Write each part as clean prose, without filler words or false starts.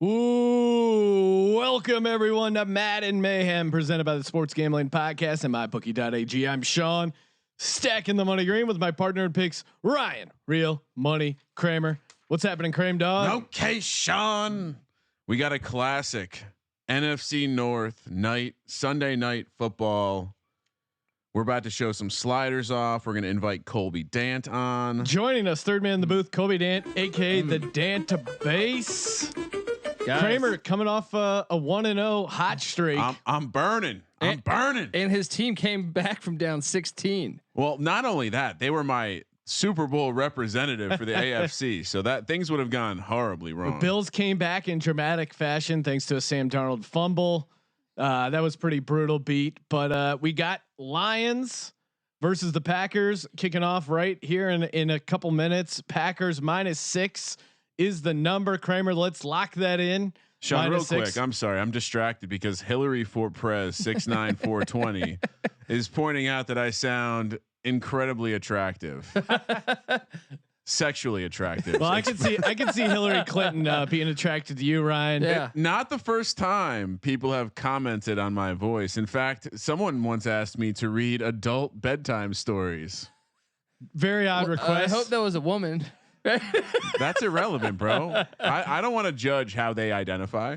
Ooh, welcome everyone to Madden Mayhem presented by the Sports Gambling Podcast and MyBookie.ag. I'm Sean, stacking the money green with my partner in picks, Ryan, Real Money Kramer. What's happening, Kramer dog? Okay, Sean. We got a classic NFC North night, Sunday night football. We're about to show some sliders off. We're going to invite Colby Dant on. Joining us, third man in the booth, Colby Dant, aka the Dant-a-base. Kramer coming off a 1-0 hot streak. I'm burning. I'm burning. And his team came back from down 16. Well, not only that, they were my Super Bowl representative for the AFC. So that things would have gone horribly wrong. The Bills came back in dramatic fashion thanks to a Sam Darnold fumble. That was pretty brutal beat, but we got Lions versus the Packers kicking off right here in a couple minutes. Packers -6 is the number. Kramer, let's lock that in. Sean, real quick, I'm sorry, I'm distracted because Hillary Fort Prez 69420 is pointing out that I sound incredibly attractive. Sexually attractive. Well, I can see Hillary Clinton being attracted to you, Ryan. Yeah. Not the first time people have commented on my voice. In fact, someone once asked me to read adult bedtime stories. Very odd request. I hope that was a woman. That's irrelevant, bro. I don't want to judge how they identify.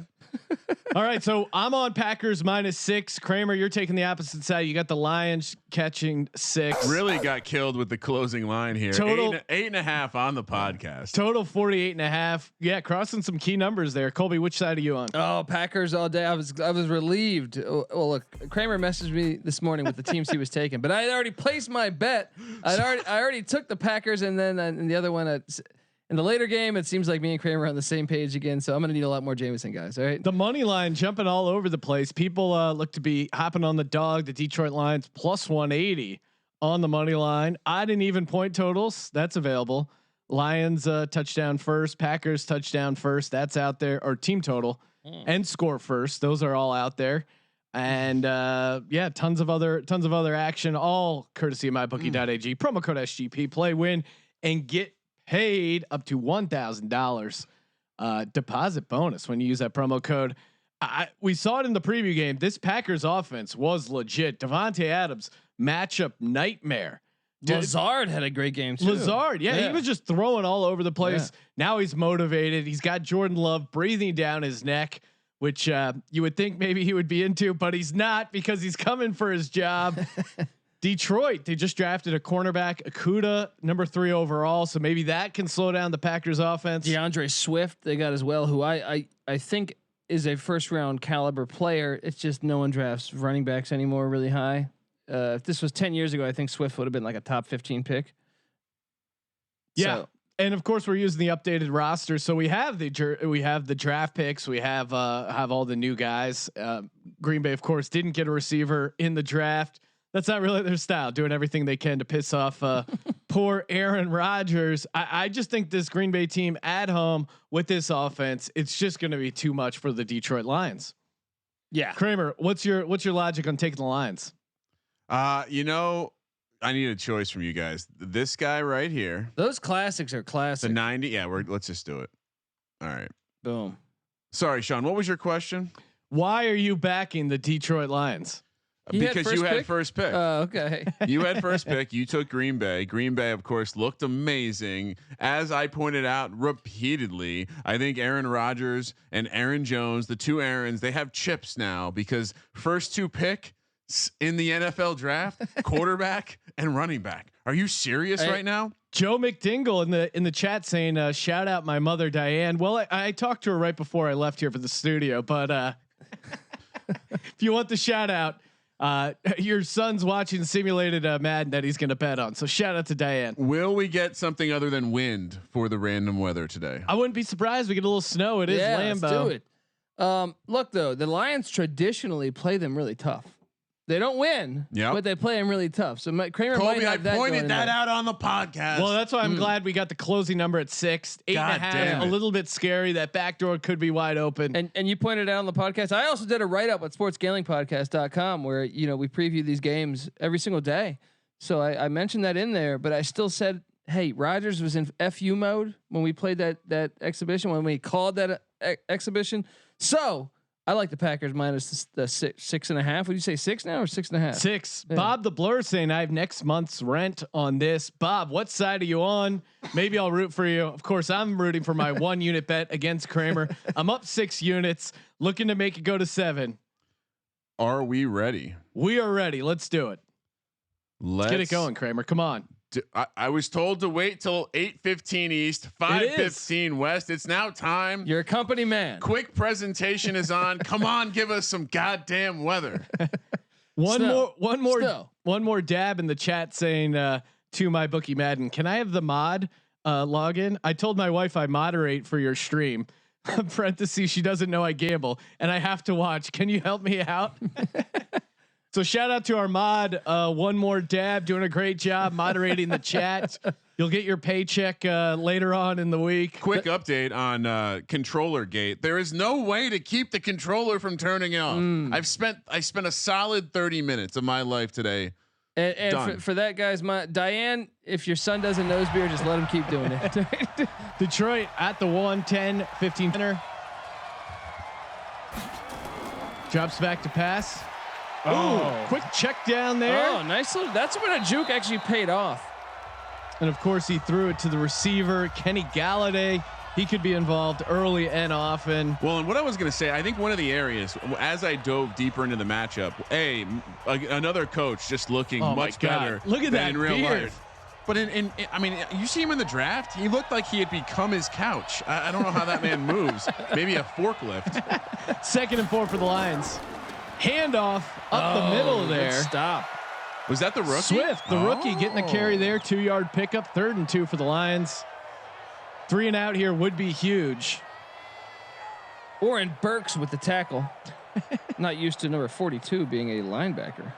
All right, so I'm on Packers -6. Kramer, you're taking the opposite side. You got the Lions catching 6. Really got killed with the closing line here. Total 8.5 on the podcast. Total 48.5. Yeah, crossing some key numbers there. Colby, which side are you on? Oh, Packers all day. I was relieved. Well, look, Kramer messaged me this morning with the teams he was taking, but I had already placed my bet. I already took the Packers, and then in the other one in the later game, it seems like me and Kramer are on the same page again. So I'm going to need a lot more Jameson guys. All right. The money line jumping all over the place. People look to be hopping on the dog. The Detroit Lions +180 on the money line. Odd and even point totals. That's available. Lions touchdown first. Packers touchdown first. That's out there. Or team total and score first. Those are all out there. And yeah, tons of other action. All courtesy of MyBookie.ag. Promo code SGP. Play, win, and get paid up to $1,000 deposit bonus when you use that promo code. We saw it in the preview game. This Packers offense was legit. Devontae Adams matchup nightmare. Lazard had a great game too. Lazard, yeah, he was just throwing all over the place. Yeah. Now he's motivated. He's got Jordan Love breathing down his neck, which you would think maybe he would be into, but he's not because he's coming for his job. Detroit, they just drafted a cornerback, Okudah, number 3 overall. So maybe that can slow down the Packers offense. DeAndre Swift, they got as well, who I think is a first round caliber player. It's just no one drafts running backs anymore really high. If this was 10 years ago, I think Swift would have been like a top 15 pick. Yeah. So, and of course we're using the updated roster. So we have the draft picks. We have all the new guys. Green Bay, of course, didn't get a receiver in the draft. That's not really their style, doing everything they can to piss off poor Aaron Rodgers. I just think this Green Bay team at home with this offense, it's just going to be too much for the Detroit Lions. Yeah. Kramer, what's your logic on taking the Lions? I need a choice from you guys. This guy right here. Those classics are classic. The 90. Yeah, let's just do it. All right. Boom. Sorry, Sean. What was your question? Why are you backing the Detroit Lions? Because you had first pick. Oh, okay. You had first pick. You took Green Bay. Green Bay, of course, looked amazing. As I pointed out repeatedly, I think Aaron Rodgers and Aaron Jones, the two Aarons, they have chips now because first 2 picks in the NFL draft, quarterback and running back. Are you serious right now? Joe McDingle in the chat saying, shout out my mother, Diane. Well, I talked to her right before I left here for the studio, but if you want the shout out, your son's watching simulated Madden that he's going to bet on. So shout out to Diane. Will we get something other than wind for the random weather today? I wouldn't be surprised. We get a little snow. It is Lambeau. Let's do it. Look though, the Lions traditionally play them really tough. They don't win, but they play them really tough. So Kramer Colby, might have I pointed that out on the podcast. Well, that's why I'm glad we got the closing number at 6, 8.5. A little bit scary. That back door could be wide open. And you pointed out on the podcast. I also did a write up at sportsgamblingpodcast.com where we preview these games every single day. So I mentioned that in there, but I still said, hey, Rodgers was in FU mode when we played that exhibition, when we called that exhibition. So I like the Packers minus the 6.5. Would you say 6 now or 6.5? 6. Yeah. Bob the Blur saying I have next month's rent on this. Bob, what side are you on? Maybe I'll root for you. Of course, I'm rooting for my 1 unit bet against Kramer. I'm up 6 units, looking to make it go to 7. Are we ready? We are ready. Let's do it. Let's get it going, Kramer. Come on. I was told to wait till 8:15 East, 5:15 West. It's now time. You're a company man. Quick presentation is on. Come on, give us some goddamn weather. One more dab in the chat saying to my bookie Madden, can I have the mod login? I told my wife I moderate for your stream. Parentheses, she doesn't know I gamble and I have to watch. Can you help me out? So shout out to our mod, one more dab, doing a great job moderating the chat. You'll get your paycheck later on in the week. Quick update on controller gate. There is no way to keep the controller from turning off. I spent a solid 30 minutes of my life today. And for that, guys, Diane, if your son doesn't nose beer, just let him keep doing it. Detroit at the 1-10-15 center. Drops back to pass. Oh, quick check down there. Oh, nice little. That's when a juke actually paid off. And of course, he threw it to the receiver, Kenny Galladay. He could be involved early and often. Well, and what I was going to say, I think one of the areas, as I dove deeper into the matchup, another coach just looking much better. Look at than that in real beard. life. But I mean, you see him in the draft. He looked like he had become his couch. I don't know how that man moves. Maybe a forklift. 2nd and 4 for the Lions. Handoff up the middle there. Stop. Was that the rookie? Swift, the rookie, getting the carry there. 2-yard pickup. 3rd and 2 for the Lions. 3 and out here would be huge. Oren Burks with the tackle. Not used to number 42 being a linebacker.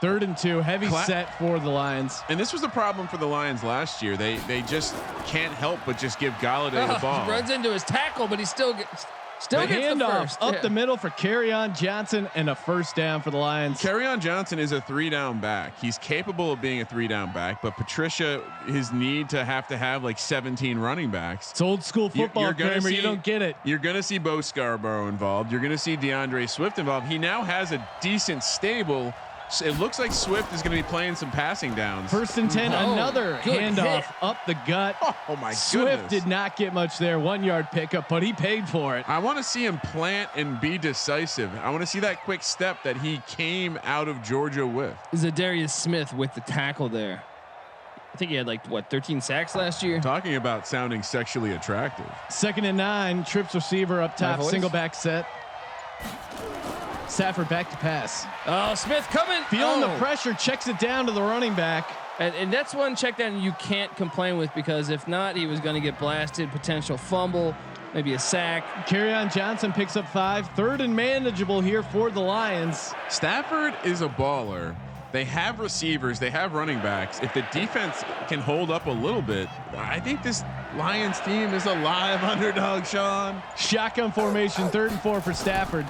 3rd and 2, heavy set for the Lions. And this was the problem for the Lions last year. They just can't help but just give Galladay the ball. Runs into his tackle, but he still gets the handoff first. Up the middle for Kerryon Johnson and a 1st down for the Lions. Kerryon Johnson is a 3-down back. He's capable of being a 3-down back, but Patricia, his need to have like 17 running backs. It's old school football, Kramer. You don't get it. You're going to see Bo Scarborough involved. You're going to see DeAndre Swift involved. He now has a decent stable. It looks like Swift is going to be playing some passing downs. 1st and 10, another handoff up the gut. Oh my Swift goodness. did not get much there. 1-yard pickup, but he paid for it. I want to see him plant and be decisive. I want to see that quick step that he came out of Georgia with. Zadarius Smith with the tackle there. I think he had 13 sacks last year. Talking about sounding sexually attractive. 2nd and 9, trips receiver up top, single back set. Stafford back to pass. Oh, Smith coming. Feeling the pressure, checks it down to the running back. And that's one check down you can't complain with, because if not, he was going to get blasted, potential fumble, maybe a sack. Kerryon Johnson picks up 5, 3rd and manageable here for the Lions. Stafford is a baller. They have receivers, they have running backs. If the defense can hold up a little bit, I think this Lions team is a live underdog, Sean. Shotgun formation, 3rd and 4 for Stafford.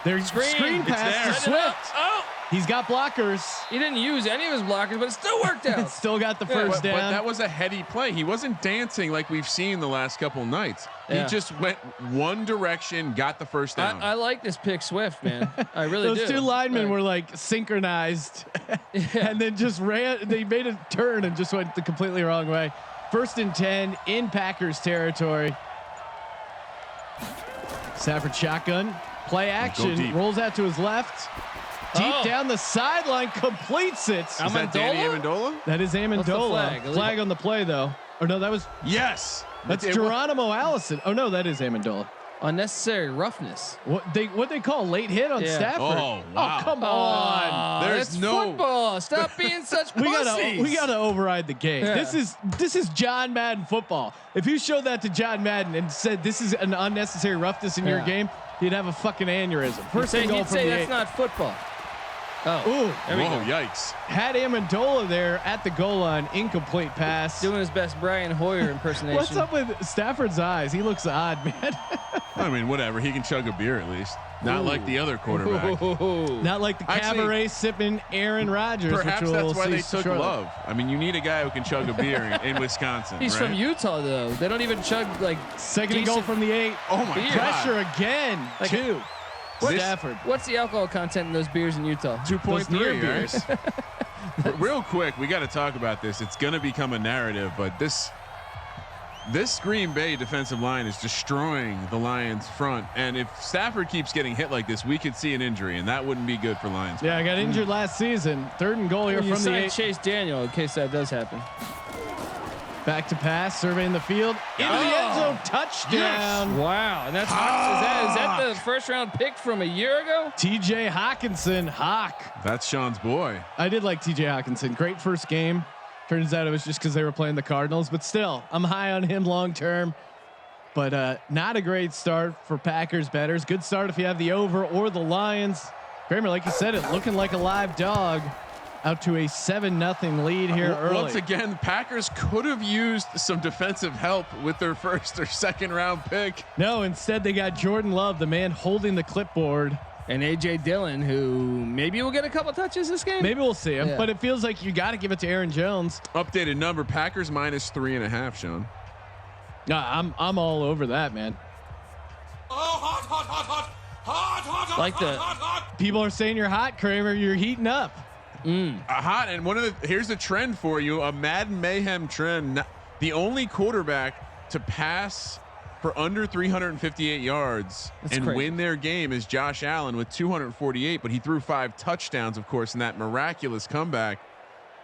There's screen pass to Swift. Oh, he's got blockers. He didn't use any of his blockers, but it still worked out. Still got the first down. But that was a heady play. He wasn't dancing like we've seen the last couple nights. Yeah. He just went one direction, got the first down. I like this pick, Swift, man. I really do. Those two linemen were synchronized and then just ran. They made a turn and just went the completely wrong way. 1st and 10 in Packers territory. Stafford shotgun. Play action, rolls out to his left, deep down the sideline, completes it. Is that Danny Amendola? That is Amendola. Flag on the play though. Or no, that was That's Geronimo Allison. Oh no, that is Amendola. Unnecessary roughness. What they call late hit on Stafford? Oh wow! Oh come on! There's no football. Stop being such pussies. We gotta override the game. Yeah. This is John Madden football. If you showed that to John Madden and said this is an unnecessary roughness in your game, he'd have a fucking aneurysm. He'd say that's not football. Oh, ooh! Whoa! Yikes! Had Amendola there at the goal line, incomplete pass. Doing his best Brian Hoyer impersonation. What's up with Stafford's eyes? He looks odd, man. I mean, whatever. He can chug a beer at least. Not like the other quarterback. Not like the cabaret sipping Aaron Rodgers. Perhaps that's why they took Love. I mean, you need a guy who can chug a beer in Wisconsin. He's right? from Utah though. They don't even chug like second and goal from the 8. Oh my God. Pressure again. Like 2. Stafford. What's the alcohol content in those beers in Utah? 2.3 beers. Real quick, we got to talk about this. It's going to become a narrative, but this Green Bay defensive line is destroying the Lions front. And if Stafford keeps getting hit like this, we could see an injury, and that wouldn't be good for Lions. Yeah, I got injured last season. 3rd and goal here from the 8. Chase Daniel in case that does happen. Back to pass, surveying the field. Into the end zone, touchdown. Yes. Wow. And that's is that the first round pick from a year ago? TJ Hawkinson. Hawk. That's Sean's boy. I did like TJ Hawkinson. Great first game. Turns out it was just because they were playing the Cardinals, but still, I'm high on him long term. But not a great start for Packers bettors. Good start if you have the over or the Lions. Kramer, like you said, it looking like a live dog. Out to a 7-0 lead here early. Once again, the Packers could have used some defensive help with their 1st or 2nd round pick. No, instead they got Jordan Love, the man holding the clipboard. And AJ Dillon, who maybe will get a couple touches this game. Maybe we'll see him, but it feels like you got to give it to Aaron Jones. Updated number: Packers -3.5. Sean. I'm all over that, man. Like the people are saying you're hot, Kramer. You're heating up. Hot, and here's the trend for you: a Madden Mayhem trend. The only quarterback to pass for under 358 yards and crazy. win their game is Josh Allen with 248, but he threw 5 touchdowns, of course, in that miraculous comeback.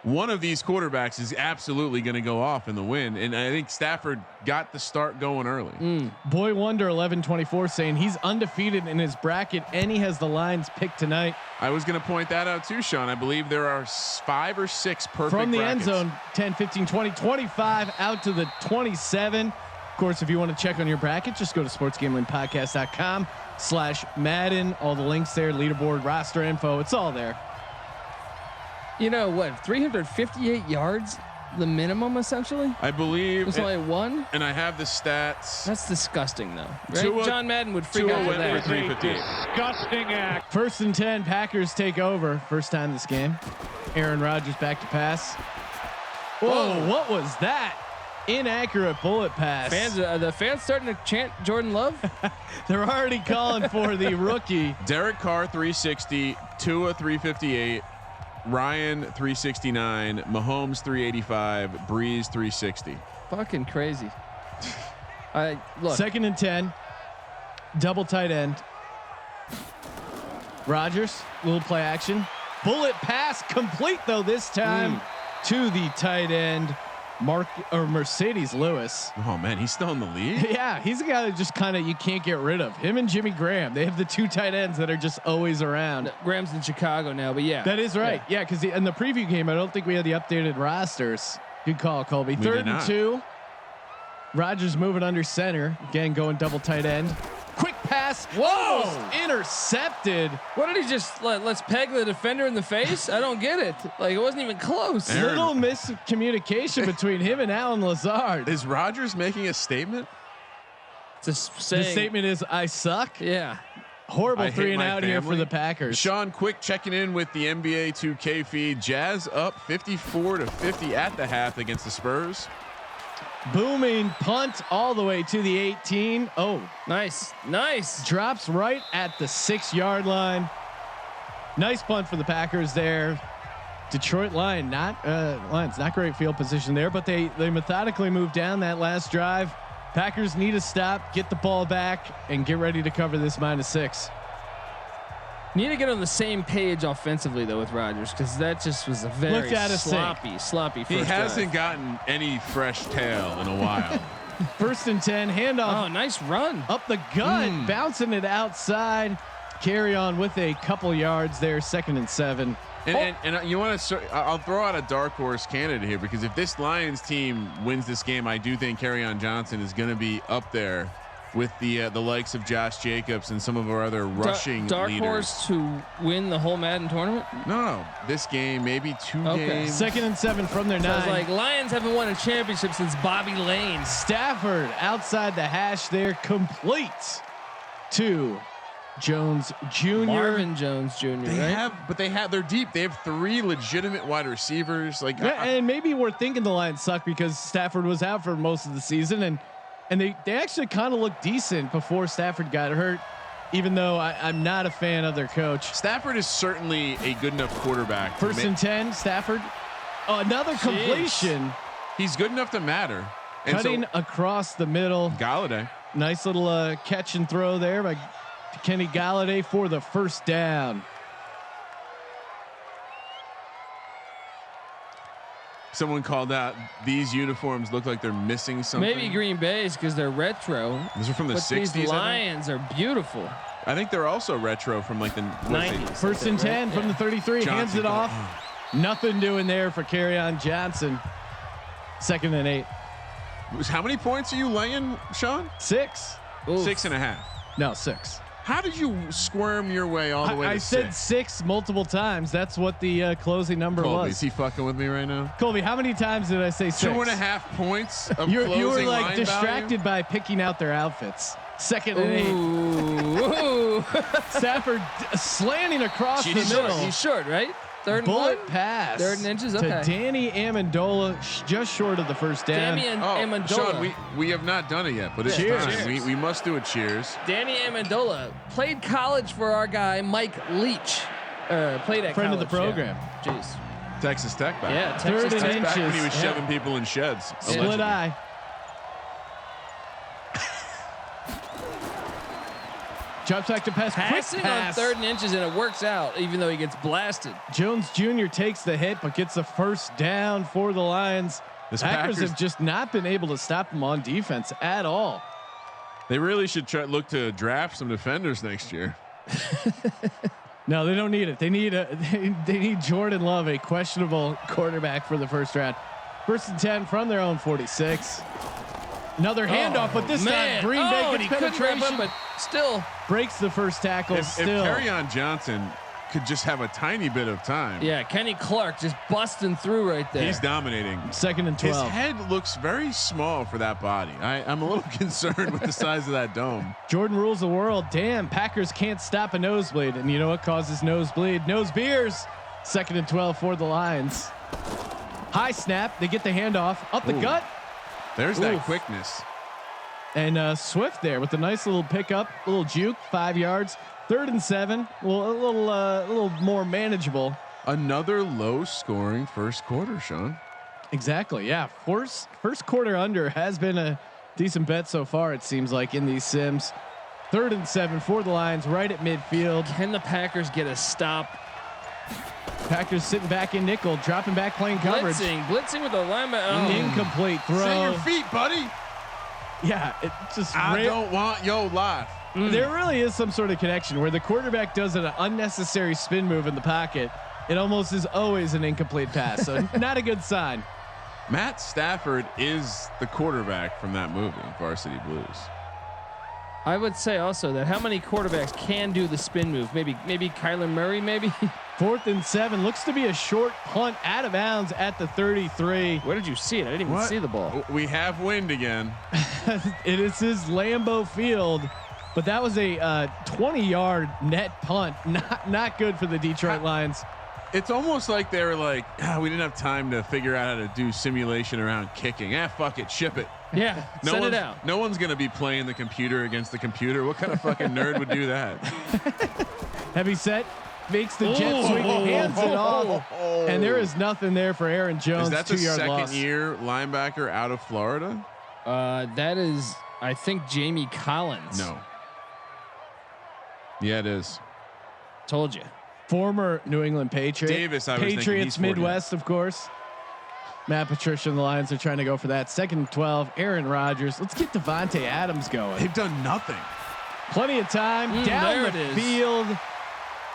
One of these quarterbacks is absolutely going to go off in the win, and I think Stafford got the start going early. Boy Wonder 1124 saying he's undefeated in his bracket and he has the Lions picked tonight. I was going to point that out too, Sean. I believe there are 5 or 6 perfect from the brackets. end zone. 10, 15, 20, 25 out to the 27. Of course, if you want to check on your bracket, just go to sportsgamblingpodcast.com/Madden. All the links there, leaderboard, roster info. It's all there. You know what? 358 yards, the minimum essentially. I believe It's only 1. And I have the stats. That's disgusting, though. Right? Tua- John Madden would freak out Tua for went that. for 358. Disgusting act. 1st and 10, Packers take over. First time this game. Aaron Rodgers back to pass. Whoa, what was that? Inaccurate bullet pass. The fans starting to chant Jordan Love. They're already calling for the rookie. Derek Carr 360, Tua 358, Ryan 369, Mahomes 385, Breeze 360. Fucking crazy. Look. 2nd and 10. Double tight end. Rodgers, little play action. Bullet pass complete though this time to the tight end. Mercedes Lewis. Oh man, he's still in the league. Yeah, he's a guy that just kind of you can't get rid of. Him and Jimmy Graham, they have the 2 tight ends that are just always around. Graham's in Chicago now, but yeah, that is right. Yeah, because in the preview game, I don't think we had the updated rosters. Good call, Colby. 3rd and 2. Rodgers moving under center again, going double tight end. Quick pass. Whoa! Intercepted. What did he just let's peg the defender in the face? I don't get it. Like it wasn't even close. Aaron. Little miscommunication between him and Alan Lazard. Is Rodgers making a statement? Just The saying, statement is, I suck. yeah. Horrible I hate 3 and my out here for family. the Packers. Sean, quick checking in with the NBA 2K feed. Jazz up 54-50 at the half against the Spurs. Booming punt all the way to the 18. Oh, Nice. drops right at the 6-yard line. Nice punt for the Packers there. Detroit Lions not great field position there, but they methodically moved down that last drive. Packers need to stop, get the ball back, and get ready to cover this -6. Need to get on the same page offensively though with Rodgers because that just was a very Looked out of sloppy first He hasn't drive. gotten any fresh tail in a while. 1st and 10, handoff. Oh, nice run. Up the gut, bouncing it outside. Carry on with a couple yards there. 2nd and 7. And you want to? I'll throw out a dark horse candidate here because if this Lions team wins this game, I do think Kerryon Johnson is going to be up there with the likes of Josh Jacobs and some of our other rushing dark leaders. horse to win the whole Madden tournament. No, this game, maybe 2 games. 2nd and 7 from their 9. I was like, Lions haven't won a championship since Bobby Lane. Stafford outside the hash there, complete. to Jones Jr. Marvin Jones Jr. They're deep. They have 3 legitimate wide receivers. Like, Yeah, and maybe we're thinking the Lions suck because Stafford was out for most of the season, and they actually kind of looked decent before Stafford got hurt. Even though I'm not a fan of their coach. Stafford is certainly a good enough quarterback. First and 10, Stafford. Oh, another completion. He's good enough to matter. And Cutting across the middle. Galladay. Nice little catch and throw there by Kenny Galladay for the first down. Someone called out these uniforms look like they're missing something. Maybe Green Bay's because they're retro. These are from the 60s. These Lions are beautiful. I think they're also retro from like the 90s. First and 10 from the 33. Hands it off. Nothing doing there for Kerryon Johnson. 2nd and 8. How many points are you laying, Sean? 6. Oof. 6.5. No, 6. How did you squirm your way all the way to 6? I said 6 multiple times. That's what the closing number Colby, was. is he fucking with me right now? Colby, how many times did I say 6? 2.5 points of you closing were like line distracted value? by picking out their outfits. 2nd and 8. Ooh. Stafford slanting across the He's middle. short. He's short, right? Third and Bullet 1. pass. 3rd and inches. Okay. To Danny Amendola, just short of the first down. Amendola. Sean, we have not done it yet, but it's Cheers. time. Cheers. We must do a cheers. Danny Amendola played college for our guy Mike Leach. Played at Friend of the college, program. Yeah. Jeez. Texas Tech back. Yeah, Third Texas and Tech. Back when he was inches. shoving people in sheds. Split allegedly. eye. Drops back to pass. Passing Quick pass. on 3rd and inches, and it works out, even though he gets blasted. Jones Jr. takes the hit, but gets the first down for the Lions. This Packers Packers have just not been able to stop them on defense at all. They really should look to draft some defenders next year. No, they don't need it. They need they need Jordan Love, a questionable quarterback for the first round. 1st and 10 from their own 46. Another handoff, but this time Green Bay and gets he couldn't wrap penetration. up, but still. Breaks the first tackle. If Still, Kerryon Johnson could just have a tiny bit of time. Yeah, Kenny Clark just busting through right there. He's dominating. 2nd and His 12. head looks very small for that body. I'm a little concerned with the size of that dome. Jordan rules the world. Damn, Packers can't stop a nosebleed. And you know what causes nosebleed? Nose beers. 2nd and 12 for the Lions. High snap. They get the handoff up the Ooh. gut. There's that Oof. quickness. And Swift there with a nice little pickup, a little juke, 5 yards. 3rd and 7. Well, a little more manageable. Another low-scoring first quarter, Sean. Exactly. Yeah. First quarter under has been a decent bet so far. It seems like in these sims. 3rd and 7 for the Lions, right at midfield. Can the Packers get a stop? Packers sitting back in nickel, dropping back, playing coverage. Blitzing with the linebacker. Incomplete throw. Say your feet, buddy. Yeah, it just. I don't want your life. There really is some sort of connection where the quarterback does an unnecessary spin move in the pocket. It almost is always an incomplete pass, so not a good sign. Matt Stafford is the quarterback from that movie, Varsity Blues. I would say also that how many quarterbacks can do the spin move? Maybe Kyler Murray, maybe. 4th and 7 looks to be a short punt out of bounds at the 33. Where did you see it? I didn't even see the ball. We have wind again. It is his Lambeau Field, but that was a 20-yard net punt. Not good for the Detroit Lions. It's almost like they were like, we didn't have time to figure out how to do simulation around kicking. Fuck it, ship it. Yeah, send it out. No one's gonna be playing the computer against the computer. What kind of fucking nerd would do that? Heavy set, makes the jet sweep, hands it off, and there is nothing there for Aaron Jones. Is that the 2-yard loss. second-year linebacker out of Florida? That is, I think, Jamie Collins. No. Yeah, it is. Told you. Former New England Patriot. Davis, I was thinking Patriots he's 40. Midwest, of course. Matt Patricia and the Lions are trying to go for that. 2nd and 12. Aaron Rodgers. Let's get Devontae Adams going. They've done nothing. Plenty of time down there the it is. field.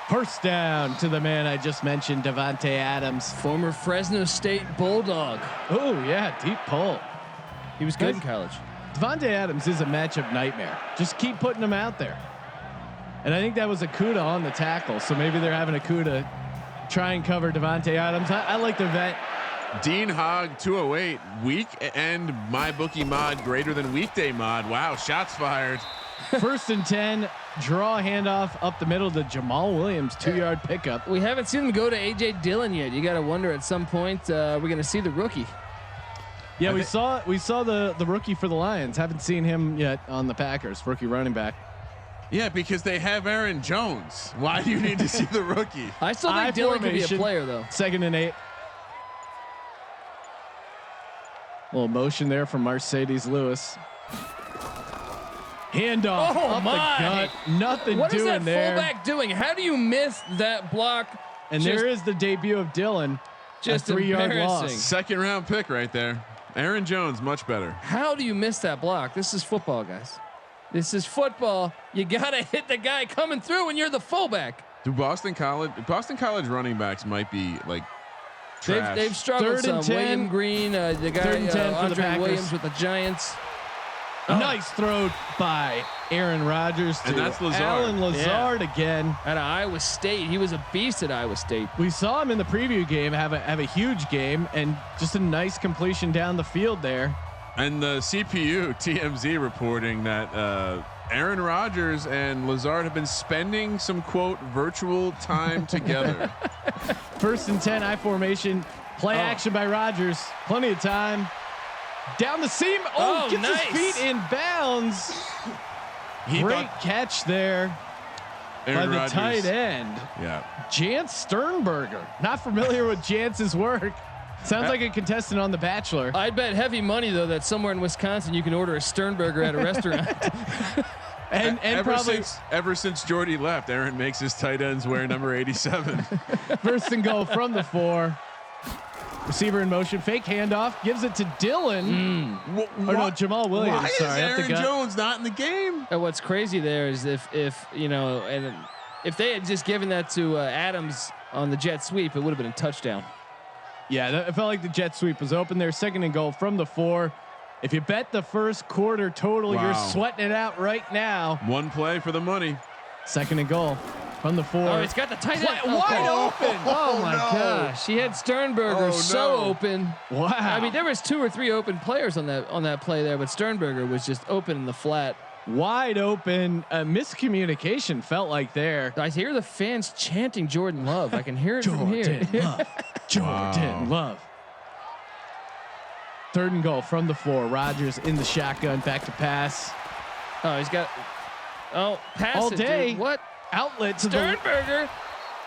First down to the man I just mentioned, Devontae Adams. Former Fresno State Bulldog. Oh yeah, deep pull. He was good in college. Devontae Adams is a matchup nightmare. Just keep putting him out there. And I think that was a Kuda on the tackle. So maybe they're having a Kuda try and cover Devontae Adams. I like the vet. Dean Hogg 208 week and my bookie mod greater than weekday mod. Wow, shots fired. First and 10, draw handoff up the middle to Jamal Williams, 2-yard pickup. We haven't seen him go to AJ Dillon yet. You got to wonder at some point we're going to see the rookie. Yeah, we saw the rookie for the Lions. Haven't seen him yet on the Packers, rookie running back. Yeah, because they have Aaron Jones. Why do you need to see the rookie? I still think Dillon could be a player though. 2nd and 8. Little motion there from Mercedes Lewis. Handoff up the gut. Nothing what doing is that there. fullback doing? How do you miss that block? And there is the debut of Dillon. Just a 3-yard loss. 2nd round pick right there. Aaron Jones, much better. How do you miss that block? This is football, guys. This is football. You gotta hit the guy coming through when you're the fullback. Do Boston College running backs might be like trash. They've struggled 3rd and some. 10. William Green, the guy 3rd and 10 for the Andre Packers. Williams with the Giants. Nice throw by Aaron Rodgers to And that's Lazard. Alan Lazard again. At Iowa State, he was a beast at Iowa State. We saw him in the preview game have a huge game and just a nice completion down the field there. And the CPU TMZ reporting that Aaron Rodgers and Lazard have been spending some quote virtual time together. 1st and 10, I formation, play action by Rodgers. Plenty of time. Down the seam. Oh, gets nice. his feet in bounds. Great catch there Aaron by the Rodgers, tight end. Yeah. Jance Sternberger. Not familiar with Jance's work. Sounds like a contestant on The Bachelor. I'd bet heavy money though that somewhere in Wisconsin you can order a Sternberger at a restaurant. and ever since Jordy left, Aaron makes his tight ends wear number 87. 1st and goal from the 4. Receiver in motion, fake handoff, gives it to Dillon. Oh no, Jamal Williams. Why Sorry, is Aaron Jones not in the game? And what's crazy there is if you know, and if they had just given that to Adams on the jet sweep, it would have been a touchdown. Yeah, it felt like the jet sweep was open there. 2nd and goal from the 4. If you bet the first quarter total, you're sweating it out right now. One play for the money. 2nd and goal from the 4. Oh, he's got the tight end wide open. Oh my gosh, he had Sternberger open. Wow. I mean, there was 2 or 3 open players on that play there, but Sternberger was just open in the flat. Wide open. Miscommunication felt like there. I hear the fans chanting Jordan Love. I can hear it from here. Love. Jordan Love. 3rd and goal from the 4. Rodgers in the shotgun, back to pass. Oh, he's got. Oh, pass all it, day. Dude. What? Outlet to Sternberger.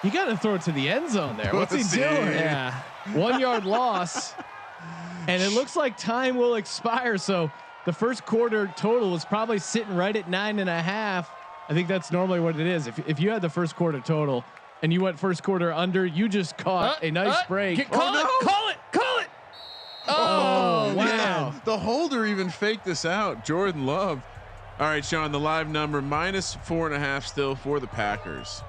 You got to throw it to the end zone there. What's he doing? Yeah. 1 yard loss. And it looks like time will expire. So the first quarter total was probably sitting right at 9.5. I think that's normally what it is. If you had the first quarter total and you went first quarter under, you just caught a nice break. Call it. Oh, wow. Man, the holder even faked this out. Jordan Love. All right, Sean, the live number -4.5 still for the Packers.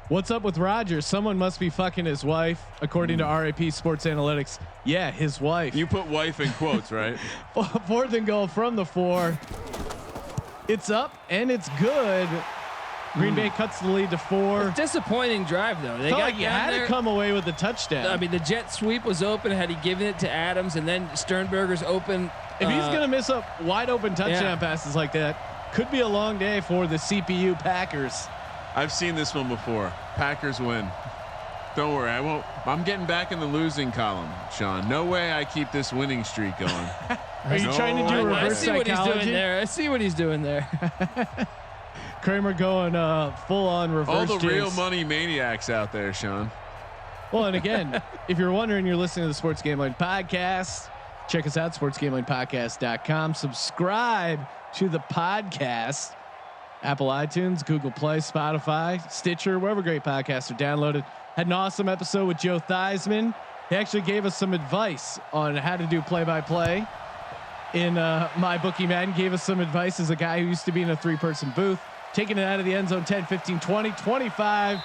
What's up with Rodgers? Someone must be fucking his wife, according to RAP Sports Analytics. Yeah, his wife. You put wife in quotes, right? 4th and goal from the 4. It's up and it's good. Green Bay cuts the lead to 4. Disappointing drive though. They Felt got like you had to come away with a touchdown. I mean, the jet sweep was open. Had he given it to Adams, and then Sternberger's open. If he's gonna miss up wide open touchdown passes like that, could be a long day for the CPU Packers. I've seen this one before. Packers win. Don't worry, I won't. I'm getting back in the losing column, Sean. No way I keep this winning streak going. Are you trying to do reverse psychology? I see what he's doing there. Kramer going full on reverse. All the jinx. real money maniacs out there, Sean. Well, and again, if you're wondering, you're listening to the Sports Gambling Podcast. Check us out, sportsgamblingpodcast.com. Subscribe to the podcast. Apple iTunes, Google Play, Spotify, Stitcher, wherever great podcasts are downloaded. Had an awesome episode with Joe Theismann. He actually gave us some advice on how to do play-by-play in my bookie Madden. Gave us some advice as a guy who used to be in a 3-person booth, taking it out of the end zone 10, 15, 20, 25.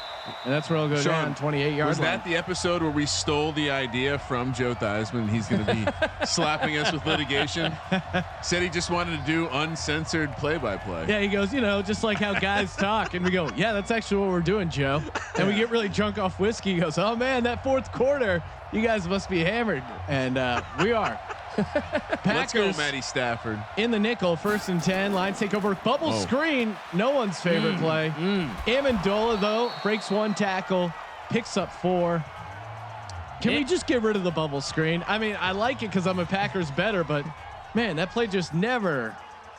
And that's where I'll go down 28 yards. Was that the episode where we stole the idea from Joe Theismann? He's going to be slapping us with litigation. Said he just wanted to do uncensored play-by-play. Yeah, he goes, just like how guys talk. And we go, yeah, that's actually what we're doing, Joe. And we get really drunk off whiskey. He goes, oh man, that 4th quarter, you guys must be hammered. And we are. Let's go, Matty Stafford. In the nickel, 1st and 10. Lions take over. Bubble screen. No one's favorite play. Amendola though breaks 1 tackle, picks up 4. Can we just get rid of the bubble screen? I mean, I like it because I'm a Packers better, but man, that play just never.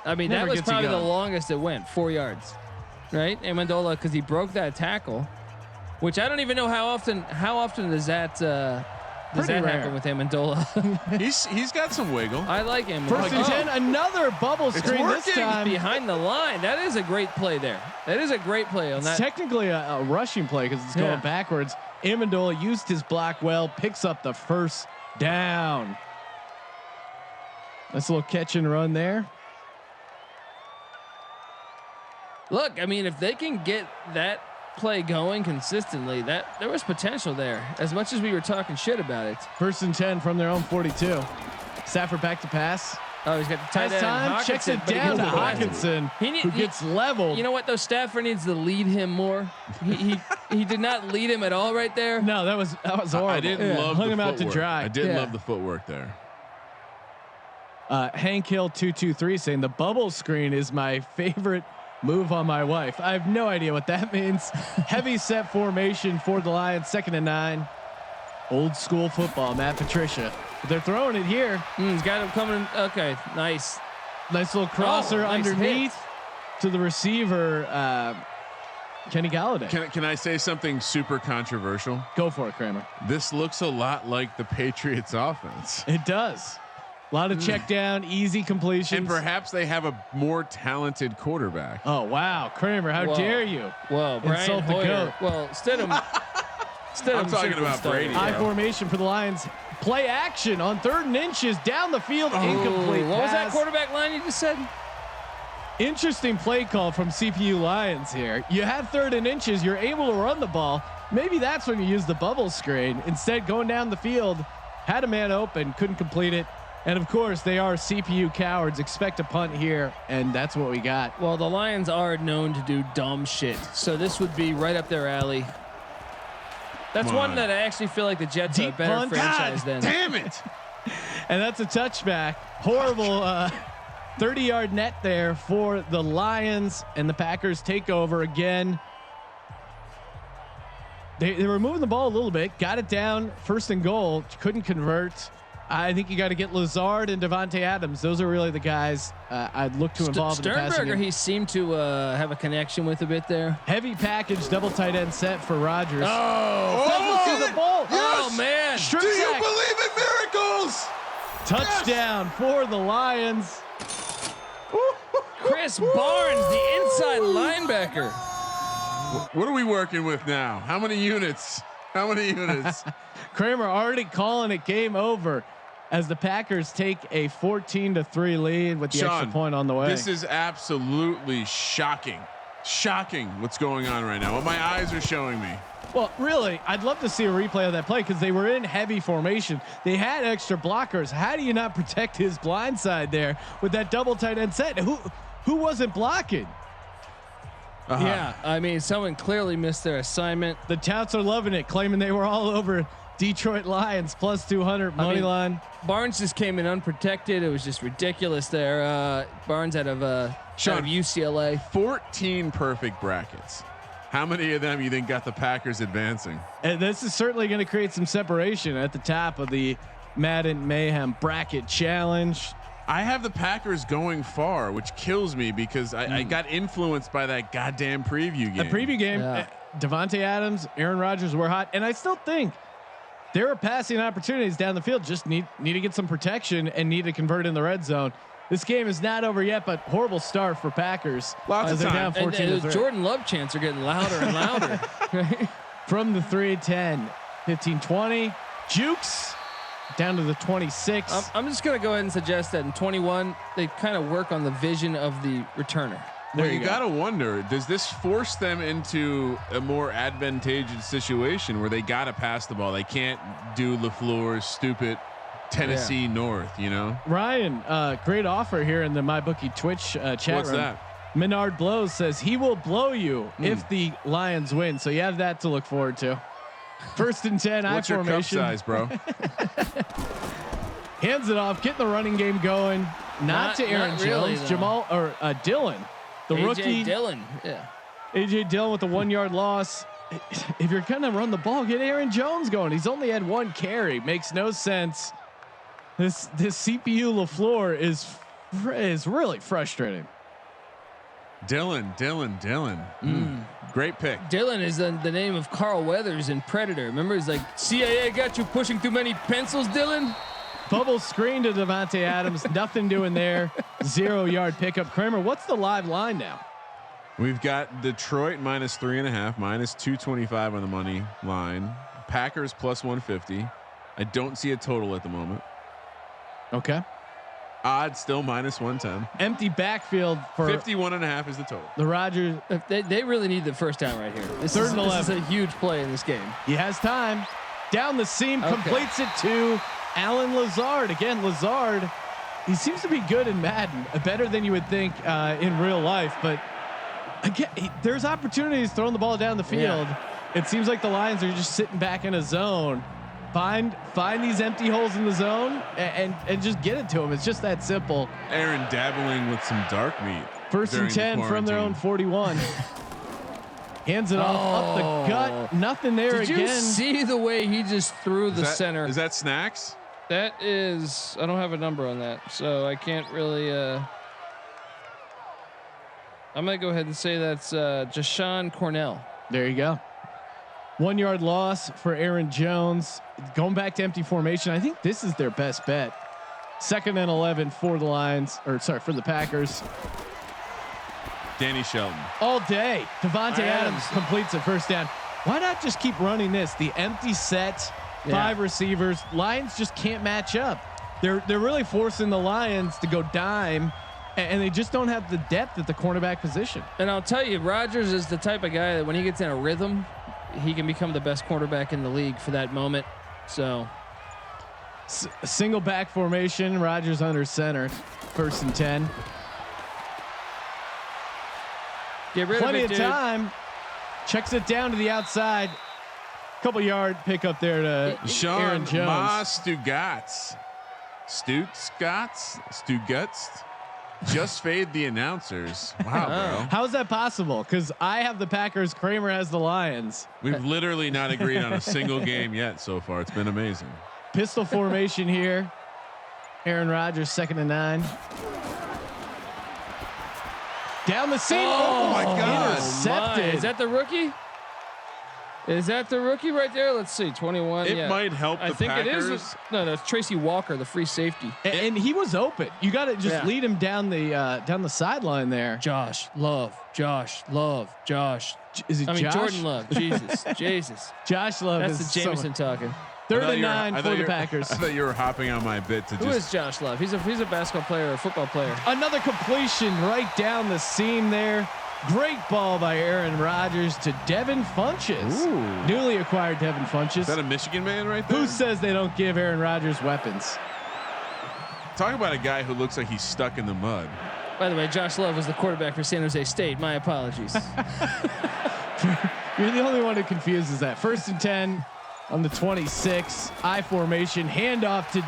I mean, that was probably the longest it went, 4 yards, right? Amendola, because he broke that tackle, which I don't even know how often does that happen with Amendola. he's got some wiggle. I like him. 1st and 10, another bubble screen this time. Behind the line. That is a great play there. That is a great play on that. It's technically a rushing play because it's going backwards. Amendola used his block well, picks up the 1st down. Nice little catch and run there. Look, I mean, if they can get that play going consistently, that there was potential there. As much as we were talking shit about it. 1st and 10 from their own 42. Stafford back to pass. Oh, he's got the tight end. Time checks it down to Hawkinson, who gets leveled. You know what? Though Stafford needs to lead him more. He did not lead him at all right there. No, that was horrible. I didn't love hung the him footwork. out to dry. I did love the footwork there. Hank Hill 223 saying the bubble screen is my favorite move on my wife. I have no idea what that means. Heavy set formation for the Lions. 2nd and 9. Old school football. Matt Patricia. But they're throwing it here. He's got him coming. Okay, nice. Nice little crosser nice underneath to the receiver, Kenny Galladay. Can I say something super controversial? Go for it, Kramer. This looks a lot like the Patriots offense. It does. A lot of check down, easy completions. And perhaps they have a more talented quarterback. Oh, wow. Kramer, how dare you? Well, Brian insult Hoyer. the GOAT. Well, Stidham. I'm talking about Brady. High formation for the Lions. Play action on 3rd and inches down the field. Incomplete. What was that quarterback line you just said? Interesting play call from CPU Lions here. You had 3rd and inches. You're able to run the ball. Maybe that's when you use the bubble screen. Instead, going down the field, had a man open, couldn't complete it. And of course, they are CPU cowards. Expect a punt here, and that's what we got. Well, the Lions are known to do dumb shit, so this would be right up their alley. That's one that I actually feel like the Jets are a better punt. franchise than. Damn it! And that's a touchback. Horrible 30-yard net there for the Lions, and the Packers take over again. They were moving the ball a little bit, got it down, 1st and goal, couldn't convert. I think you got to get Lazard and Devontae Adams. Those are really the guys I'd look to involve in the passing Sternberger, game. he seemed to have a connection with a bit there. Heavy package, double tight end set for Rodgers. Oh, the ball. Yes. Oh man! Strip Do you sack. believe in miracles? Touchdown for the Lions. Chris Barnes, the inside linebacker. What are we working with now? How many units? How many units? Kramer already calling it game over as the Packers take a 14-3 lead with the extra point on the way. This is absolutely shocking. Shocking what's going on right now. What my eyes are showing me. Well, really, I'd love to see a replay of that play because they were in heavy formation. They had extra blockers. How do you not protect his blind side there with that double tight end set? Who wasn't blocking? Yeah, I mean, someone clearly missed their assignment. The touts are loving it, claiming they were all over Detroit Lions plus 200 money line. Barnes just came in unprotected. It was just ridiculous there. Barnes out of UCLA. 14 perfect brackets. How many of them you think got the Packers advancing? And this is certainly going to create some separation at the top of the Madden Mayhem bracket challenge. I have the Packers going far, which kills me because I got influenced by that goddamn preview game. The preview game, Devontae Adams, Aaron Rodgers were hot. And I still think there are passing opportunities down the field. Just need to get some protection and need to convert in the red zone. This game is not over yet, but horrible start for Packers. Lots of time. Down 14 and Jordan Love chants are getting louder and louder. From the 3-10, 15-20, Jukes down to the 26. I'm just going to go ahead and suggest that in 21, they kind of work on the vision of the returner. Well, you got to wonder, does this force them into a more advantageous situation where they got to pass the ball? They can't do LaFleur's stupid Tennessee North, you know? Ryan, great offer here in the MyBookie Twitch chat room. What's that? Menard Blows says he will blow you if the Lions win. So you have that to look forward to. 1st and 10, What's your cup size, bro? Hands it off, getting the running game going. Not to Aaron really, Jones. though. Jamal or Dylan, the AJ rookie. Dillon. Yeah. AJ Dillon with the 1 yard loss. If you're gonna run the ball, get Aaron Jones going. He's only had 1 carry. Makes no sense. This CPU LaFleur is really frustrating. Dylan. Great pick. Dylan is the name of Carl Weathers in Predator. Remember, he's like, CIA got you pushing too many pencils, Dylan. Bubble screen to Davante Adams. Nothing doing there. 0 yard pickup. Kramer, what's the live line now? We've got Detroit -3.5, -225 on the money line. Packers +150. I don't see a total at the moment. Okay. Odds still -110. Empty backfield for 51.5 is the total. the Rodgers. They really need the first down right here. This is a huge play in this game. He has time. Down the seam, completes it to Alan Lazard. Again, Lazard, he seems to be good in Madden, better than you would think in real life. But again, there's opportunities throwing the ball down the field. Yeah. It seems like the Lions are just sitting back in a zone. Find these empty holes in the zone and just get it to them. It's just that simple. Aaron dabbling with some dark meat. 1st and 10 from their own 41. Hands it off up the gut. Nothing there again. Did you see the way he just threw the center? Is that snacks? That is. I don't have a number on that, so I can't really. I'm gonna go ahead and say that's Jashawn Cornell. There you go. 1 yard loss for Aaron Jones. Going back to empty formation. I think this is their best bet. 2nd and 11 for the Lions, or sorry, for the Packers. Danny Shelton. All day. Davante Adams completes a 1st down. Why not just keep running this? The empty set, 5 receivers. Lions just can't match up. They're really forcing the Lions to go dime, and they just don't have the depth at the cornerback position. And I'll tell you, Rodgers is the type of guy that when he gets in a rhythm, he can become the best quarterback in the league for that moment. So single back formation, Rodgers under center, 1st and 10. Get rid Plenty of it, of time. Checks it down to the outside. Couple yard pick up there to Aaron Jones. Stugutz. Just fade the announcers. Wow, bro. How's that possible? Because I have the Packers. Kramer has the Lions. We've literally not agreed on a single game yet so far. It's been amazing. Pistol formation here. Aaron Rodgers, 2nd and 9. Down the seam. Oh my God. Intercepted. Is that the rookie? Is that the rookie right there? Let's see. 21. It might help the Packers. I think it is. No, that's Tracy Walker, the free safety. And he was open. You got to just lead him down the sideline there. Josh Love. Is it Josh? Jordan Love. Jesus. Josh Love. That's the Jameson talking. 3rd and 9 for the Packers. I thought you were hopping on my bit to Who is Josh Love? He's a basketball player or a football player. Another completion right down the seam there. Great ball by Aaron Rodgers to Devin Funchess. Ooh. Newly acquired Devin Funchess. Is that a Michigan man right there? Who says they don't give Aaron Rodgers weapons? Talk about a guy who looks like he's stuck in the mud. By the way, Josh Love was the quarterback for San Jose State. My apologies. You're the only one who confuses that. 1st and 10 on the 26. I formation. Handoff to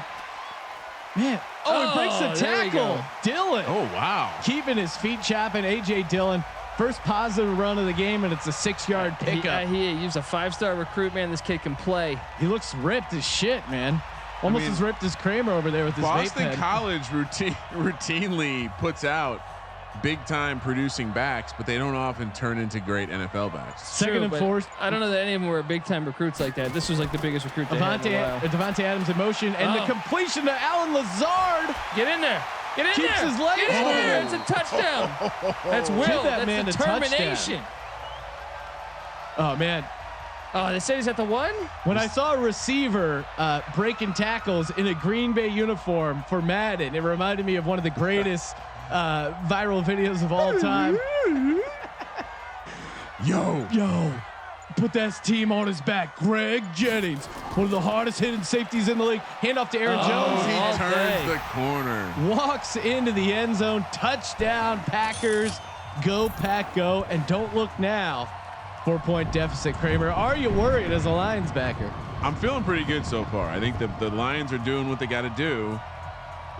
man. Oh, it breaks the tackle. Dillon. Oh, wow. Keeping his feet chopping. AJ Dillon. First positive run of the game, and it's a 6-yard pickup. He used a 5-star recruit, man. This kid can play. He looks ripped as shit, man. Almost as ripped as Kramer over there with his vape Boston pen. College routinely puts out big-time producing backs, but they don't often turn into great NFL backs. 2nd and 4. I don't know that any of them were big-time recruits like that. This was like the biggest recruit they had in a while. Davante Adams in motion, and the completion to Alan Lazard. Get in there. Get in Keeps there. his legs Get in moving. there. It's a touchdown. That's will. Give that That's man a determination. Oh, man. Oh, they said he's at the 1? When I saw a receiver breaking tackles in a Green Bay uniform for Madden, it reminded me of one of the greatest viral videos of all time. Yo, put that team on his back. Greg Jennings, one of the hardest hitting safeties in the league. Hand off to Aaron Jones. He turns the corner. Walks into the end zone. Touchdown, Packers. Go, Pack, go. And don't look now. 4-point deficit, Kramer. Are you worried as a Lions backer? I'm feeling pretty good so far. I think the Lions are doing what they got to do.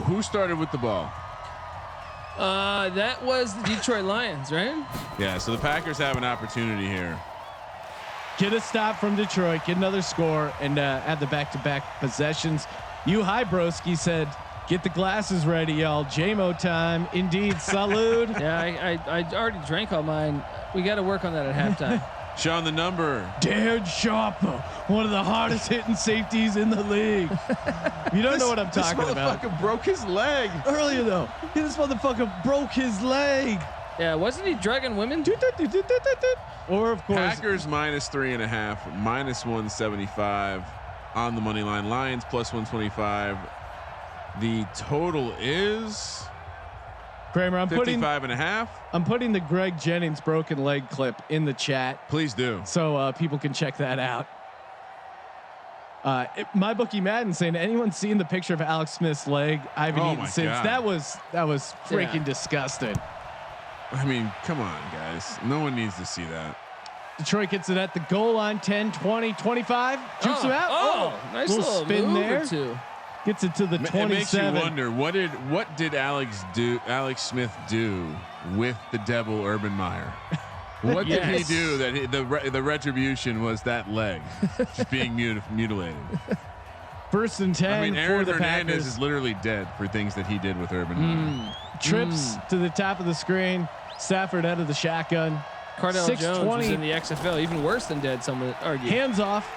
Who started with the ball? That was the Detroit Lions, right? Yeah. So the Packers have an opportunity here. Get a stop from Detroit, get another score, and add the back-to-back possessions. You Broski said, get the glasses ready, y'all. JMO time. Indeed. Salud. Yeah, I already drank all mine. We got to work on that at halftime. Sean, the number. Darren Sharper, one of the hardest hitting safeties in the league. You don't know what I'm talking about. This motherfucker broke his leg. Earlier, though, this motherfucker broke his leg. Yeah, wasn't he drugging women? Or, of course, Packers -3.5, -175 on the money line. Lions +125. The total is Kramer, I'm 55.5. I'm putting the Greg Jennings broken leg clip in the chat. Please do. So people can check that out. My bookie Madden saying, anyone seen the picture of Alex Smith's leg? I haven't eaten since. God. That was freaking disgusting. I mean, come on, guys. No one needs to see that. Detroit gets it at the goal line. 10, 20, 25. Jukes him out. Nice little spin move there. or two. Gets it to the 27. It makes you wonder, what did Alex Smith do with the devil Urban Meyer? What did he do that the retribution was that leg just being mutilated? 1st and 10. I mean, Aaron for the Hernandez Packers. is literally dead for things that he did with Urban Meyer. Trips to the top of the screen. Stafford out of the shotgun. Cardell Jones was in the XFL, even worse than dead. Some would argue. Hands off.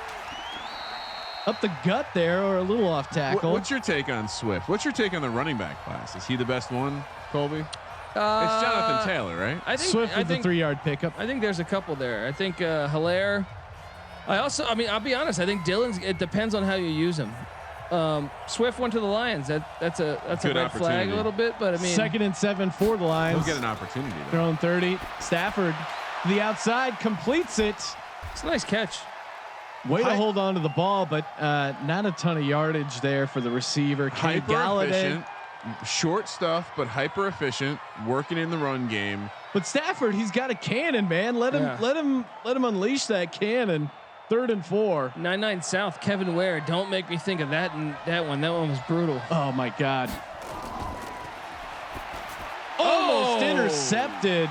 Up the gut there, or a little off tackle. What's your take on Swift? What's your take on the running back class? Is he the best one, Colby? It's Jonathan Taylor, right? I think Swift with the 3-yard pickup. I think there's a couple there. I think Hilaire. I mean, I'll be honest. I think Dillon's. It depends on how you use him. Swift went to the Lions. That's a red flag a little bit, but I mean, 2nd and 7 for the Lions. He'll get an opportunity. Their own 30. Stafford to the outside, completes it. It's a nice catch. Way to hold on to the ball, but not a ton of yardage there for the receiver. Hyper efficient, short stuff, but hyper efficient, working in the run game. But Stafford, he's got a cannon, man. Let him unleash that cannon. 3rd and 4. 99 South, Kevin Ware. Don't make me think of that. And that one was brutal. Oh my God. Almost intercepted.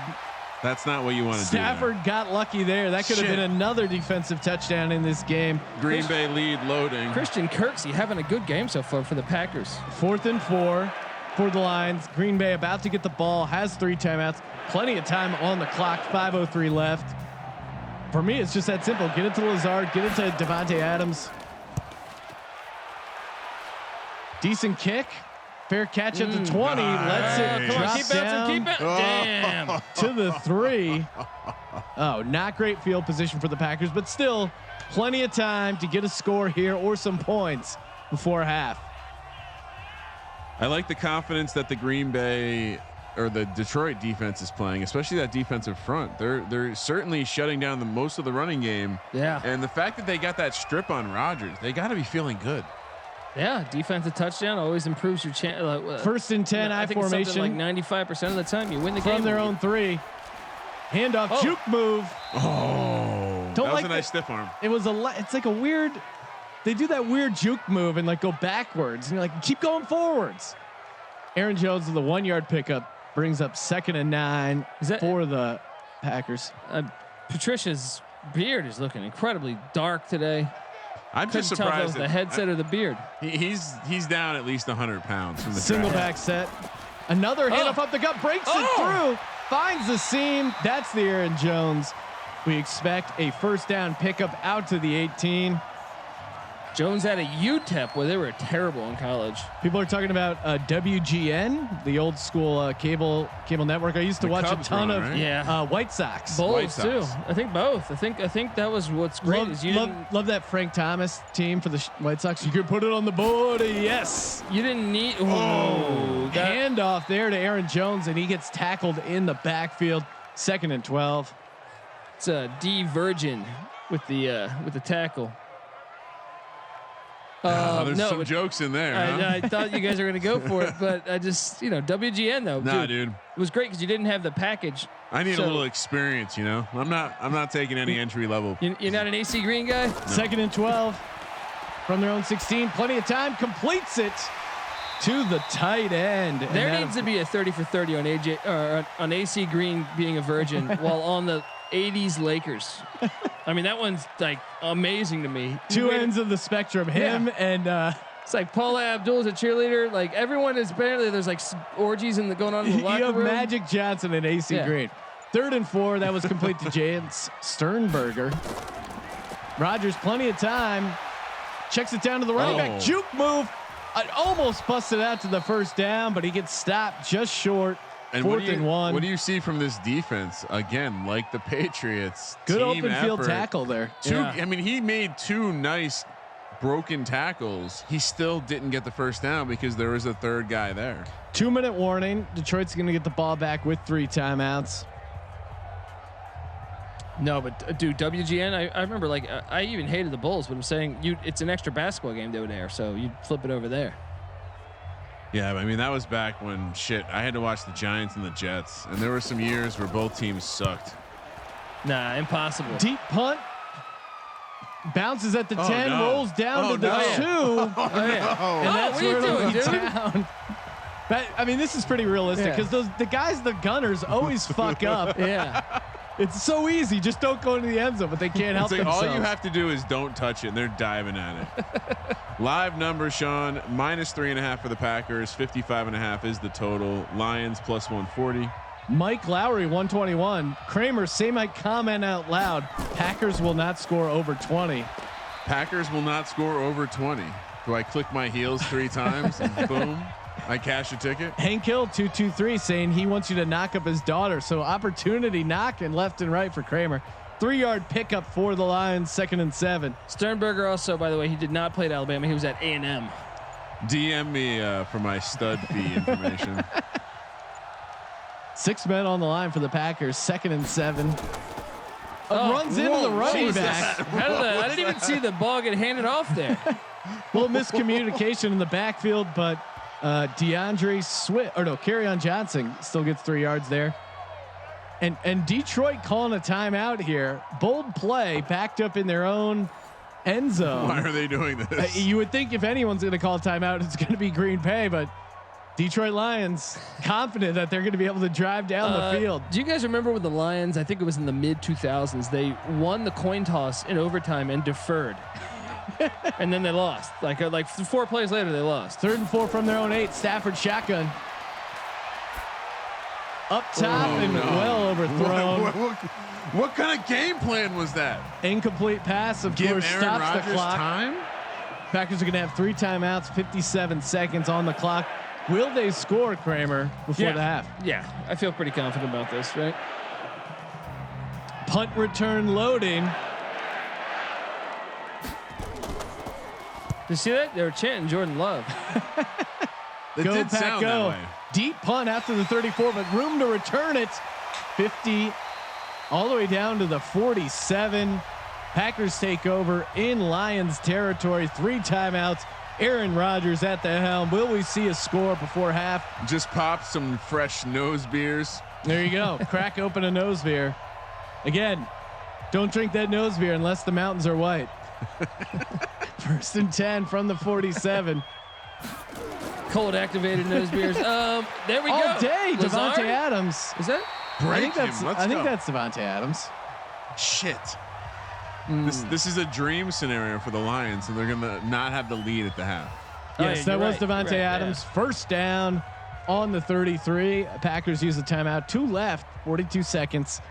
That's not what you want to do. Stafford got lucky there. That could have been another defensive touchdown in this game. Green Bay lead loading. Christian Kirksey having a good game so far for the Packers. 4th and 4 for the Lions. Green Bay about to get the ball, has 3 timeouts, plenty of time on the clock. 5:03 left. For me, it's just that simple. Get it to Lazard, get it to Devontae Adams. Decent kick. Fair catch at the 20. Lets it drop down. Keep it. Damn. To the 3. Oh, not great field position for the Packers, but still plenty of time to get a score here or some points before half. I like the confidence that the Green Bay or the Detroit defense is playing, especially that defensive front. They're certainly shutting down most of the running game. Yeah. And the fact that they got that strip on Rodgers, they got to be feeling good. Yeah, defensive touchdown always improves your chance. 1st and 10, I think formation. Like 95% of the time, you win the game from their own 3. Handoff, juke move. Oh, that was a nice stiff arm. It was it's like a weird. They do that weird juke move and like go backwards, and you're like, keep going forwards. Aaron Jones with the 1-yard pickup brings up 2nd and 9 for the Packers. Patricia's beard is looking incredibly dark today. I'm just surprised that the headset or the beard. He's down at least 100 pounds from the single back set. Another handoff up the gut, breaks it through, finds the seam. That's the Aaron Jones. We expect a 1st down pickup out to the 18. Jones had a UTEP where they were terrible in college. People are talking about WGN, the old school cable network. I used to watch Cubs a ton run, of White Sox. Bulls too. I think both. I think that was what's great. Love that Frank Thomas team for the White Sox. You could put it on the board. Yes. You didn't need. Handoff there to Aaron Jones, and he gets tackled in the backfield. 2nd and 12. It's a D Virgin with the tackle. There's some jokes in there. I thought you guys were going to go for it, but I just, WGN though. Nah, dude. It was great because you didn't have the package. I need a little experience, I'm not taking any entry level. You're not an AC Green guy? No. 2nd and 12. from their own 16. Plenty of time. Completes it to the tight end. There needs to be a 30 for 30 on AJ or on AC Green being a virgin while on the 80s Lakers. I mean, that one's like amazing to me. Two ends of the spectrum. Him and it's like Paula Abdul is a cheerleader. Like everyone is apparently there's like orgies going on in the locker you have room. Magic Johnson and AC Green. 3rd and 4. That was complete to James Sternberger. Rogers, plenty of time. Checks it down to the running back. Juke move. Almost busted out to the first down, but he gets stopped just short. And 4th and 1. What do you see from this defense? Again, like the Patriots, good team open field effort. tackle there. I mean, he made 2 nice broken tackles. He still didn't get the first down because there was a 3rd guy there. 2-minute warning. Detroit's going to get the ball back with 3 timeouts. No, but dude, WGN. I remember like I even hated the Bulls, but I'm saying it's an extra basketball game they would air, so you'd flip it over there. Yeah, I mean that was back when I had to watch the Giants and the Jets, and there were some years where both teams sucked. Nah, impossible. Deep punt. Bounces at the 10, rolls down to the 2. And that's where it'll go down. I mean, this is pretty realistic because the gunners always fuck up. Yeah. It's so easy. Just don't go into the end zone, but they can't help themselves. All you have to do is don't touch it, and they're diving at it. Live numbers, Sean, -3.5 for the Packers. 55.5 is the total. Lions +140. Mike Lowry 121. Kramer, say my comment out loud. Packers will not score over 20. Packers will not score over 20. Do I click my heels 3 times and boom, I cash a ticket? Hank Hill 223 saying he wants you to knock up his daughter. So opportunity knocking left and right for Kramer. 3-yard pickup for the Lions. 2nd and 7. Sternberger also, by the way, he did not play at Alabama. He was at A&M. DM me for my stud fee information. 6 men on the line for the Packers. 2nd and 7. Runs into the running back. I didn't even see the ball get handed off there. Little miscommunication in the backfield, but DeAndre Swift Kerryon Johnson still gets 3 yards there. And Detroit calling a timeout here. Bold play, backed up in their own end zone. Why are they doing this? You would think if anyone's going to call a timeout, it's going to be Green Bay, but Detroit Lions confident that they're going to be able to drive down the field. Do you guys remember with the Lions? I think it was in the mid 2000s. They won the coin toss in overtime and deferred, and then they lost. Like 4 plays later, they lost. 3rd and 4 from their own 8. Stafford shotgun. Up top well overthrown. What kind of game plan was that? Incomplete pass, of course, Aaron stops Rodgers the clock. time? Packers are going to have 3 timeouts, 57 seconds on the clock. Will they score, Kramer, before the half? Yeah, I feel pretty confident about this, right? Punt return loading. You see that? They were chanting Jordan Love. It Go did Pack sound go. that way. Deep punt after the 34, but room to return it. 50 all the way down to the 47. Packers take over in Lions territory. 3 timeouts. Aaron Rodgers at the helm. Will we see a score before half? Just pop some fresh nose beers. There you go. Crack open a nose beer. Again, don't drink that nose beer unless the mountains are white. 1st and 10 from the 47. Cold activated nose beers. There we go. All day, Lazard? Devontae Adams. Is that? I think that's Devontae Adams. Shit. This is a dream scenario for the Lions, and they're gonna not have the lead at the half. Yes, that was Devontae Adams. Yeah. 1st down on the 33. Packers use the timeout. 2 left, 42 seconds.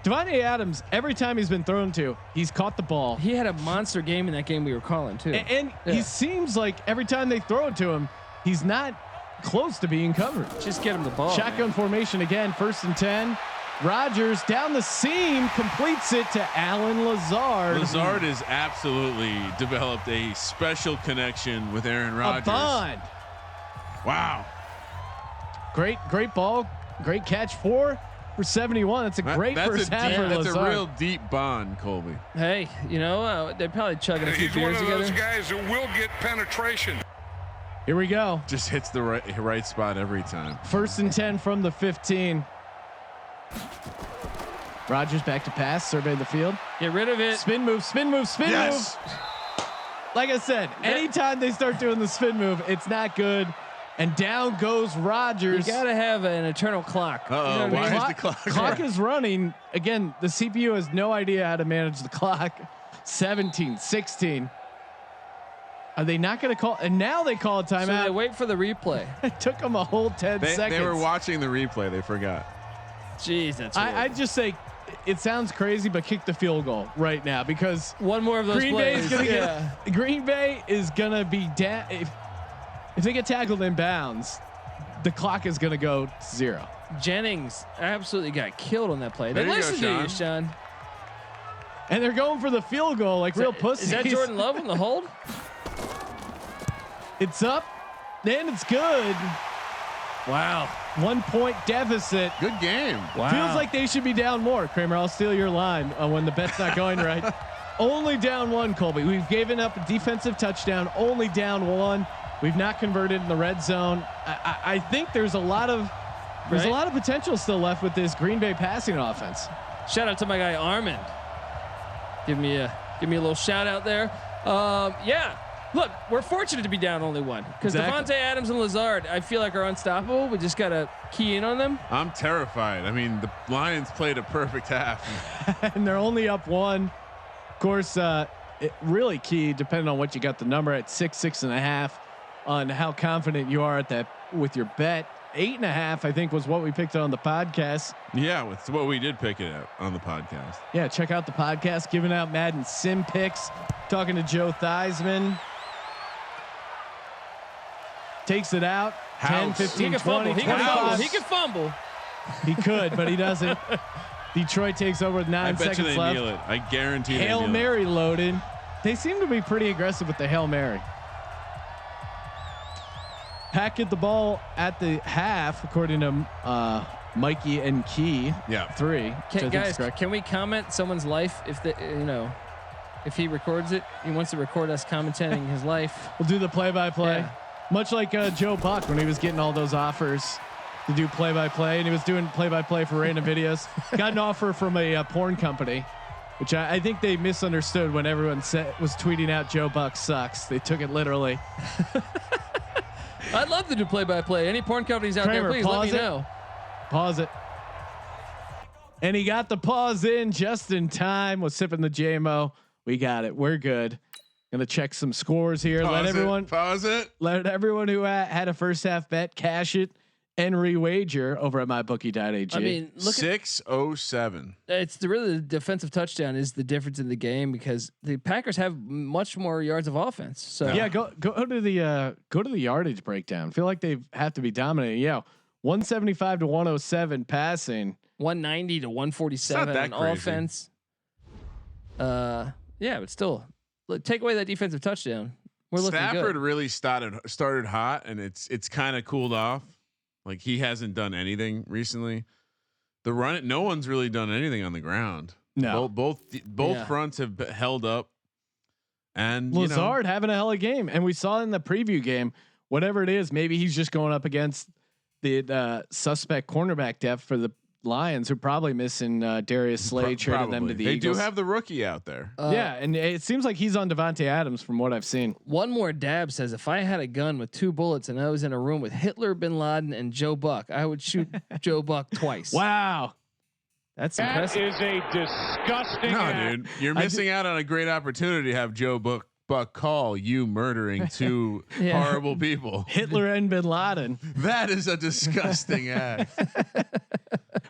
Devontae Adams, every time he's been thrown to, he's caught the ball. He had a monster game in that game we were calling too. And he seems like every time they throw it to him, he's not close to being covered. Just get him the ball. Shotgun formation again, 1st and 10. Rodgers down the seam, completes it to Alan Lazard. Lazard has absolutely developed a special connection with Aaron Rodgers. A bond. Wow. Great ball. Great catch. 4 for 71. That's a great first half for Lazard. That's a real deep bond, Colby. Hey, they're probably chugging a few beers together. He's one of those guys who will get penetration. Here we go. Just hits the right spot every time. 1st and 10 from the 15. Rodgers back to pass, survey the field. Get rid of it. Spin move. Yes. like I said, anytime they start doing the spin move, it's not good. And down goes Rodgers. You gotta have an eternal clock. Uh oh, You know what I why mean? is the clock? Clock is running again. The CPU has no idea how to manage the clock. 17, 16. Are they not going to call? And now they call a timeout. So they wait for the replay. It took them a whole 10 seconds. They were watching the replay. They forgot. Jeez, that's. I just say it sounds crazy, but kick the field goal right now because one more of those Green plays. Bay is going to get. Green Bay is going to be down. If they get tackled in bounds, the clock is going to go 0. Jennings absolutely got killed on that play. They listen to you, Sean. And they're going for the field goal like real pussies. Is that Jordan Love on the hold? It's up, and it's good. Wow. 1 point deficit. Good game. Wow. Feels like they should be down more. Kramer, I'll steal your line when the bet's not going right. Only down 1, Colby. We've given up a defensive touchdown. Only down 1. We've not converted in the red zone. I think there's a lot of potential still left with this Green Bay passing offense. Shout out to my guy Armand. Give me a little shout out there. Yeah. Look, we're fortunate to be down only 1 because Exactly. Devontae Adams and Lazard, I feel like are unstoppable. We just gotta key in on them. I'm terrified. I mean, the Lions played a perfect half. And they're only up 1. Of course, it really key depending on what you got the number at 6.5 on how confident you are at that with your bet. 8.5, I think, was what we picked on the podcast. Yeah, it's what we did pick it up on the podcast. Yeah, check out the podcast, giving out Madden Sim picks, talking to Joe Theismann. Takes it out. 10, 15, 20, 25. He can fumble. He could, but he doesn't. Detroit takes over with 9 I bet you seconds they left. kneel it. I guarantee they Hail kneel it. Mary loaded. They seem to be pretty aggressive with the Hail Mary. Pack get the ball at the half, according to Mikey and Key. Yeah. 3. which I think is Guys, correct. can we comment someone's life if if he records it? He wants to record us commentating his life. We'll do the play-by-play. Yeah. Much like Joe Buck when he was getting all those offers to do play-by-play, and he was doing play-by-play for random videos. Got an offer from a porn company, which I think they misunderstood when everyone was tweeting out Joe Buck sucks. They took it literally. I'd love to do play-by-play. Any porn companies out Kramer, there, please let me pause it. know. Pause it. And he got the pause in just in time. Was sipping the JMO. We got it. We're good. Gonna check some scores here. Pause it. Let everyone who had a first half bet cash it and rewager over at mybookie.ag. I mean, look at 6:07. it's really the defensive touchdown is the difference in the game because the Packers have much more yards of offense. So yeah, go to the yardage breakdown. Feel like they have to be dominating. Yeah, 175 to 107 passing, 190 to 147 that on crazy. offense. Yeah, but still, take away that defensive touchdown. We're looking Stafford good. really started hot, and it's kind of cooled off. Like he hasn't done anything recently. The run, no one's really done anything on the ground. No. both fronts have held up. And Lazard having a hell of a game, and we saw in the preview game, whatever it is, maybe he's just going up against the suspect cornerback depth for the Lions, who are probably missing Darius Slay, traded them to the Eagles. They do have the rookie out there. Yeah, and it seems like he's on Devontae Adams from what I've seen. One more dab says if I had a gun with 2 bullets and I was in a room with Hitler, Bin Laden, and Joe Buck, I would shoot Joe Buck twice. Wow, that's impressive. That is a disgusting No, act. dude, you're missing out on a great opportunity to have Joe Buck call you murdering 2 Yeah. horrible people. Hitler and Bin Laden. That is a disgusting act.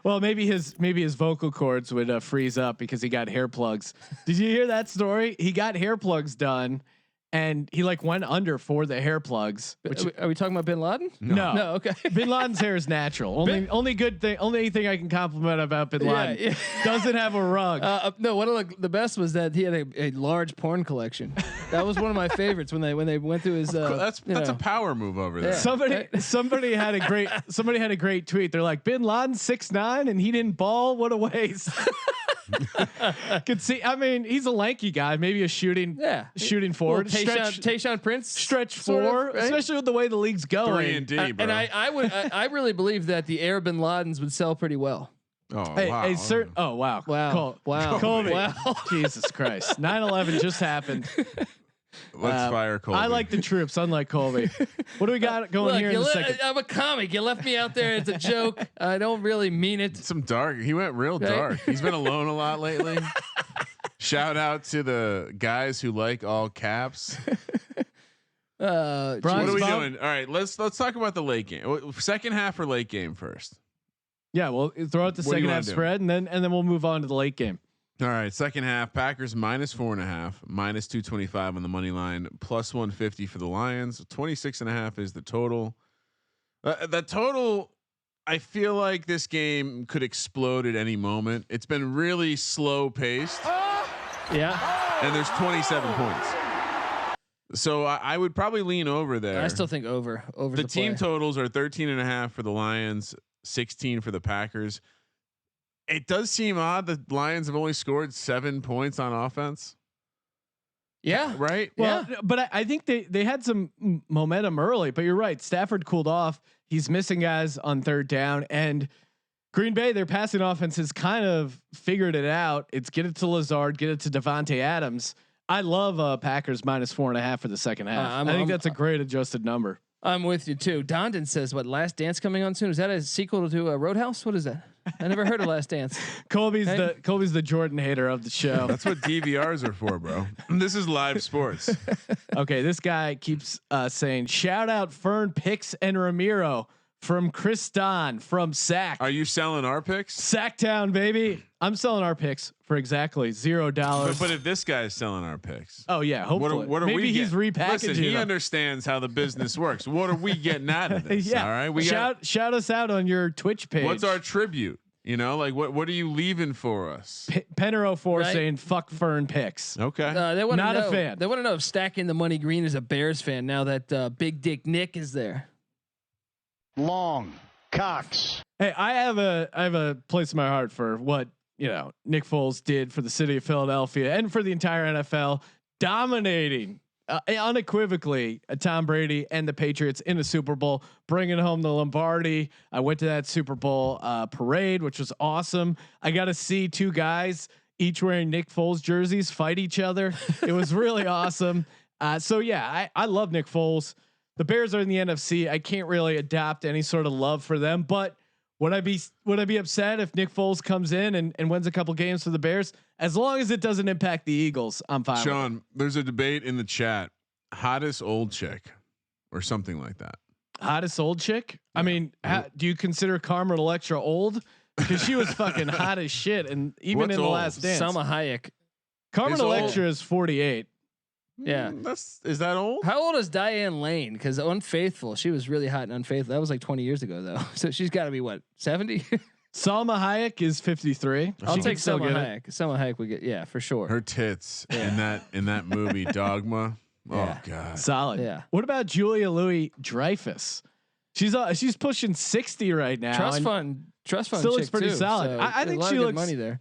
Well, maybe his vocal cords would freeze up because he got hair plugs. Did you hear that story? He got hair plugs done, and he went under for the hair plugs. Which Are we talking about Bin Laden? no, No, okay. Bin Laden's hair is natural. Only thing I can compliment about Bin Laden Yeah. doesn't have a rug. No, one of the best was that he had a large porn collection. That was one of my favorites when they went through his. That's a power move over there. Yeah. Somebody had a great tweet. They're like, Bin Laden 6'9" and he didn't ball. What a waste. Could see. I mean, he's a lanky guy. Maybe a shooting forward. Tayshaun Prince Stretch sort 4, of, right? especially with the way the league's going. 3 and D, bro. And I really believe that the Air Bin Ladens would sell pretty well. oh Hey, wow. Wow. Colby. Wow. Jesus Christ. 9/11 just happened. Let's fire Colby. I like the troops, unlike Colby. What do we got going here in the second? I'm a comic. You left me out there. It's a joke. I don't really mean it. Some dark. He went real dark. He's been alone a lot lately. Shout out to the guys who like all caps. What are we doing? All right, let's talk about the late game. Second half or late game first? Yeah, we'll throw out the second half spread, and then we'll move on to the late game. All right, second half. Packers -4.5, -225 on the money line, +150 for the Lions. 26.5 is the total. The total. I feel like this game could explode at any moment. It's been really slow paced. Yeah, and there's 27 points. So I would probably lean over there. I still think over the team totals are 13.5 for the Lions, 16 for the Packers. It does seem odd the Lions have only scored 7 points on offense. Yeah. Right. Well, but I think they had some momentum early, but you're right. Stafford cooled off. He's missing guys on third down, and Green Bay, their passing offense has kind of figured it out. It's get it to Lazard, get it to Devontae Adams. I love Packers -4.5 for the second half. I think that's a great adjusted number. I'm with you too. Dondon says, "What, Last Dance coming on soon? Is that a sequel to Roadhouse? What is that? I never heard of Last Dance." Colby's the Jordan hater of the show. That's what DVRs are for, bro. This is live sports. Okay, this guy keeps saying, "Shout out Fern Picks and Ramiro from Chris Don from Sac." Are you selling our picks? Sacktown, baby. I'm selling our picks for exactly $0. But if this guy's selling our picks, oh yeah, hopefully. What are maybe we he's repackaging. Listen, he understands how the business works. What are we getting out of this? Yeah. All right, we shout us out on your Twitch page. What's our tribute? You know, like what are you leaving for us? Penner04 saying fuck Fern Picks. Okay, they want not to know, a fan. They want to know if Stacking the Money Green is a Bears fan now that Big Dick Nick is there. Long Cox. Hey, I have a place in my heart for what Nick Foles did for the city of Philadelphia and for the entire NFL, dominating unequivocally Tom Brady and the Patriots in the Super Bowl, bringing home the Lombardi. I went to that Super Bowl parade, which was awesome. I got to see two guys each wearing Nick Foles jerseys fight each other. It was really awesome. So yeah, I love Nick Foles. The Bears are in the NFC. I can't really adopt any sort of love for them, but would I be upset if Nick Foles comes in and wins a couple games for the Bears? As long as it doesn't impact the Eagles, I'm fine. Sean, there's a debate in the chat: hottest old chick, or something like that. Hottest old chick? I mean, do you consider Carmen Electra old? Because she was fucking hot as shit, and even What's in the old? Last Dance, Salma Hayek. Carmen Electra is 48. Yeah, is that old? How old is Diane Lane? Because Unfaithful, she was really hot and Unfaithful. That was like 20 years ago though. So she's got to be what, 70? Salma Hayek is 53. I'll take Salma Hayek. Salma Hayek would get for sure. Her tits in that movie Dogma. Oh god, solid. Yeah. What about Julia Louis Dreyfus? She's pushing 60 right now. Trust fund still looks pretty solid. So I think she looks money there.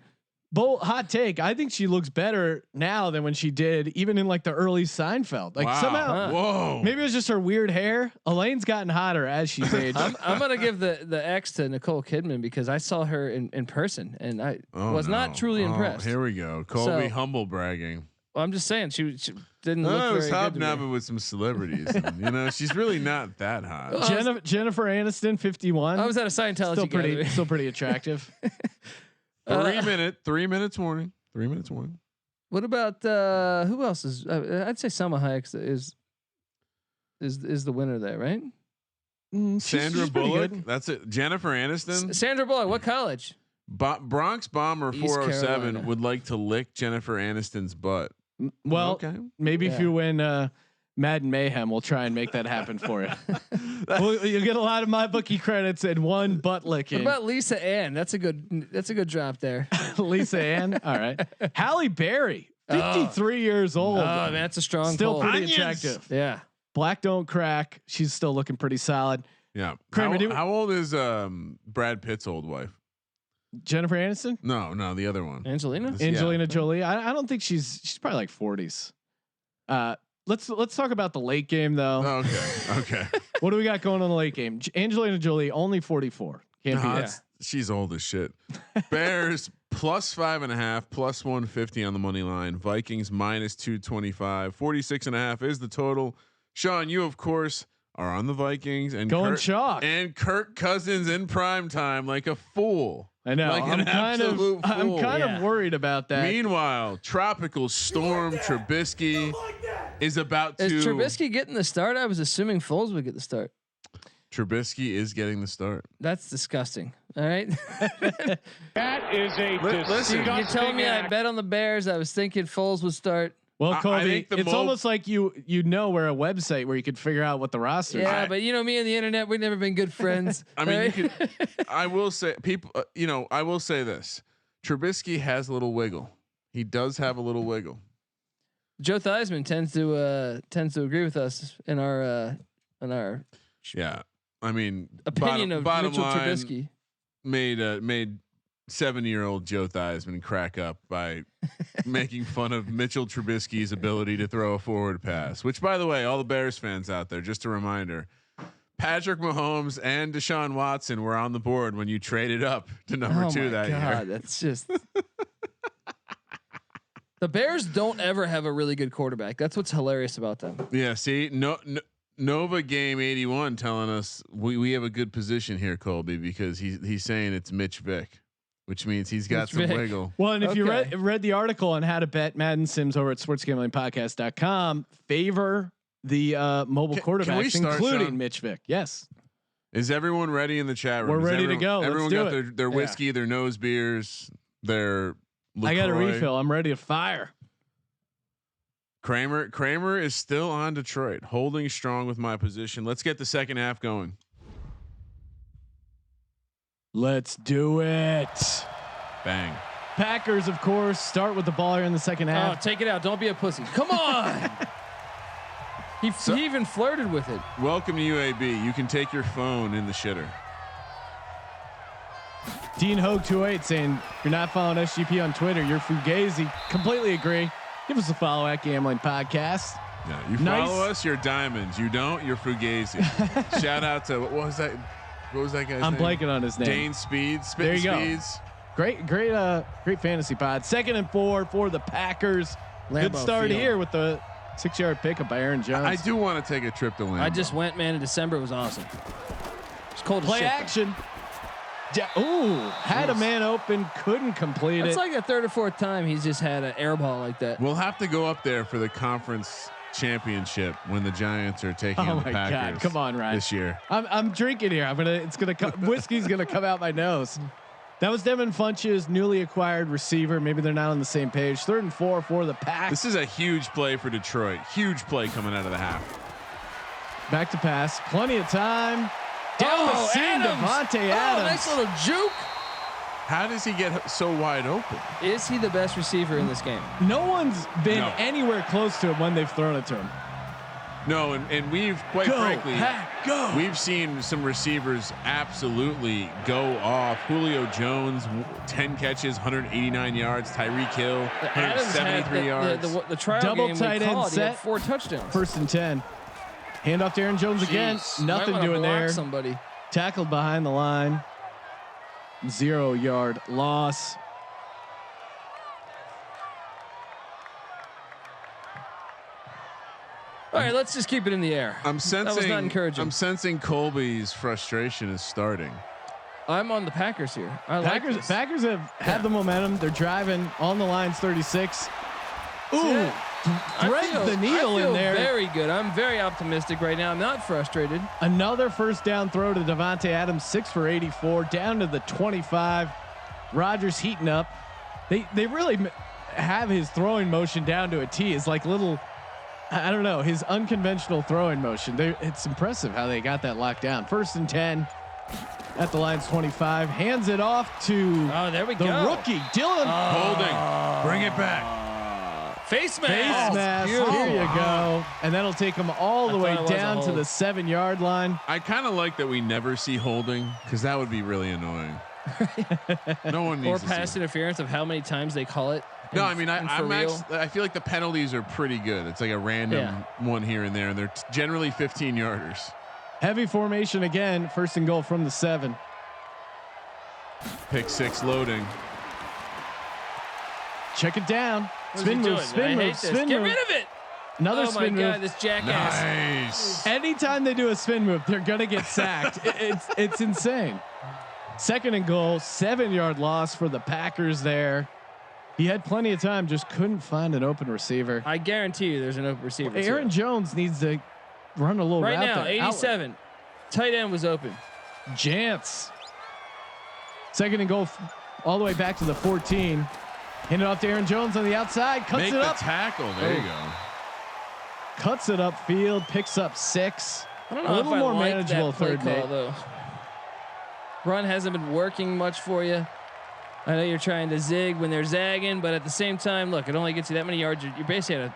Bold hot take. I think she looks better now than when she did, even in like the early Seinfeld. Like somehow, whoa, maybe it was just her weird hair. Elaine's gotten hotter as she's aged. I'm gonna give the X to Nicole Kidman because I saw her in person and I was not truly impressed. Here we go, Colby humble bragging. Well, I'm just saying she didn't look very good. Hobnobbing with some celebrities. And, she's really not that hot. Jennifer Aniston, 51. I was at a Scientology still pretty attractive. 3 minutes warning. 3 minutes warning. What about who else is? I'd say Salma Hayek is the winner there, right? Sandra Bullock. That's it. Jennifer Aniston. Sandra Bullock. What college? Bronx Bomber East 407 Carolina. would like to lick Jennifer Aniston's butt. Well, okay. Maybe if you win Madden Mayhem, we'll try and make that happen for you. You'll get a lot of my bookie credits and one butt licking. What about Lisa Ann? That's a good drop there. Lisa Ann. All right. Halle Berry, 53 years old. Oh man, that's a strong. Still pull. pretty attractive. Yeah. Black don't crack. She's still looking pretty solid. Yeah. Kramer, how old is Brad Pitt's old wife? Jennifer Aniston? No, the other one. Angelina Jolie. I don't think she's probably like 40s. Let's talk about the late game though. Okay. What do we got going on the late game? Angelina Jolie only 44. Can't be that. She's old as shit. Bears plus 5.5, plus 150 on the money line. Vikings minus 225. 46.5 is the total. Sean, you of course are on the Vikings and going chalk and Kirk Cousins in prime time like a fool. I know. Like I'm kind of worried about that. Meanwhile, Tropical Storm Trubisky is about to. Is Trubisky getting the start? I was assuming Foles would get the start. Trubisky is getting the start. That's disgusting. All right. That is a Listen, You're telling me I bet on the Bears. I was thinking Foles would start. Well, Colby, think it's almost like you know where a website where you could figure out what the roster is. Yeah, but you know me and the internet, we've never been good friends. I mean, right? you could. I will say, people. I will say this: Trubisky has a little wiggle. He does have a little wiggle. Joe Theismann tends to agree with us in our Yeah, I mean, opinion of bottom Mitchell line, Trubisky. Made 7-year-old Joe Theismann crack up by making fun of Mitchell Trubisky's ability to throw a forward pass. Which, by the way, all the Bears fans out there, just a reminder: Patrick Mahomes and Deshaun Watson were on the board when you traded up to number 2 that year. That's just. The Bears don't ever have a really good quarterback. That's what's hilarious about them. Yeah. See, Nova Game 81 telling us we have a good position here, Colby, because he's saying it's Mitch Vick, which means he's got some wiggle. Well, and if you read the article on how to bet Madden Sims over at sportsgamblingpodcast.com, favor the mobile quarterbacks, including Sean? Mitch Vick. Yes. Is everyone ready in the chat room? We're ready to go. Everyone Let's got their whiskey, their nose beers, their LaCroix. I got a refill. I'm ready to fire. Kramer is still on Detroit, holding strong with my position. Let's get the second half going. Let's do it. Bang. Packers, of course, start with the ball here in the second half. Oh, take it out. Don't be a pussy. Come on. He even flirted with it. Welcome to UAB. You can take your phone in the shitter. Dean Hogue 28 saying, if you're not following SGP on Twitter, you're fugazi. Completely agree. Give us a follow at Gambling Podcast. Yeah, you follow us, you're diamonds. You don't, you're fugazi. Shout out to what was that? What was that guy's name? I'm blanking on his name. Dane Speeds. There you Speeds. Go. Great fantasy pod. 2nd and 4 for the Packers. Lambeau Good start Field. here with the 6-yard pickup by Aaron Jones. I do want to take a trip to Lambeau. I just went, man, in December. It was awesome. It's cold as Play shit. action. Had a man open, couldn't complete It's it. like the 3rd or 4th time he's just had an air ball like that. We'll have to go up there for the conference championship when the Giants are taking on the Packers. God, come on, Ryan. This year. I'm drinking here. Whiskey's gonna come out my nose. That was Devin Funch's newly acquired receiver. Maybe they're not on the same page. 3rd and 4 for the Pack. This is a huge play for Detroit. Huge play coming out of the half. Back to pass. Plenty of time. Down the seam, Devontae Adams. Nice little juke. How does he get so wide open? Is he the best receiver in this game? No one's been anywhere close to him when they've thrown it to him. No, and we've frankly, go. We've seen some receivers absolutely go off. Julio Jones, 10 catches, 189 yards. Tyreek Hill, 173 yards. The trial Double game tight we end called, he set. had 4 touchdowns. 1st and 10. Hand off to Aaron Jones again. Nothing Might wanna doing block there. Somebody. Tackled behind the line. 0-yard loss. All right, let's just keep it in the air. I'm sensing. That was not encouraging. I'm sensing Colby's frustration is starting. I'm on the Packers here. Packers have had the momentum. They're driving on the lines 36. Ooh, threads the needle in there. Very good. I'm very optimistic right now. I'm not frustrated. Another first down throw to Devontae Adams, 6 for 84, down to the 25. Rodgers heating up. They really have his throwing motion down to a T. It's like little, I don't know, his unconventional throwing motion. It's impressive how they got that locked down. 1st and 10 at the line's 25. Hands it off to there we the go. rookie, Dylan. Holding. Bring it back. Face mask. Face mask. Beautiful. Here you go. And that'll take him all the way down to the 7-yard line. I kind of like that we never see holding because that would be really annoying. No one needs Or to pass see. interference of how many times they call it. No, I mean real. I feel like the penalties are pretty good. It's like a random one here and there, and they're generally 15-yarders. Heavy formation again. 1st and goal from the 7. Pick 6 loading. Check it down. What is Spin he move, doing? spin I move, hate this. spin Get move. rid of it. Another Oh my spin God, move. this jackass. Nice. Anytime they do a spin move, they're gonna get sacked. It's insane. 2nd and goal, 7-yard loss for the Packers there. He had plenty of time, just couldn't find an open receiver. I guarantee you there's an open receiver. Aaron too. Jones needs to run a little Right route now, there. 87. Tight end was open. Jantz. 2nd and goal, all the way back to the 14. Hand it off to Aaron Jones on the outside. Cuts Make it the up. tackle. There you go. Cuts it upfield. Picks up 6. I don't A know little if I more like manageable that play third call, and 8. though. Run hasn't been working much for you. I know you're trying to zig when they're zagging, but at the same time, look, it only gets you that many yards. You're basically at a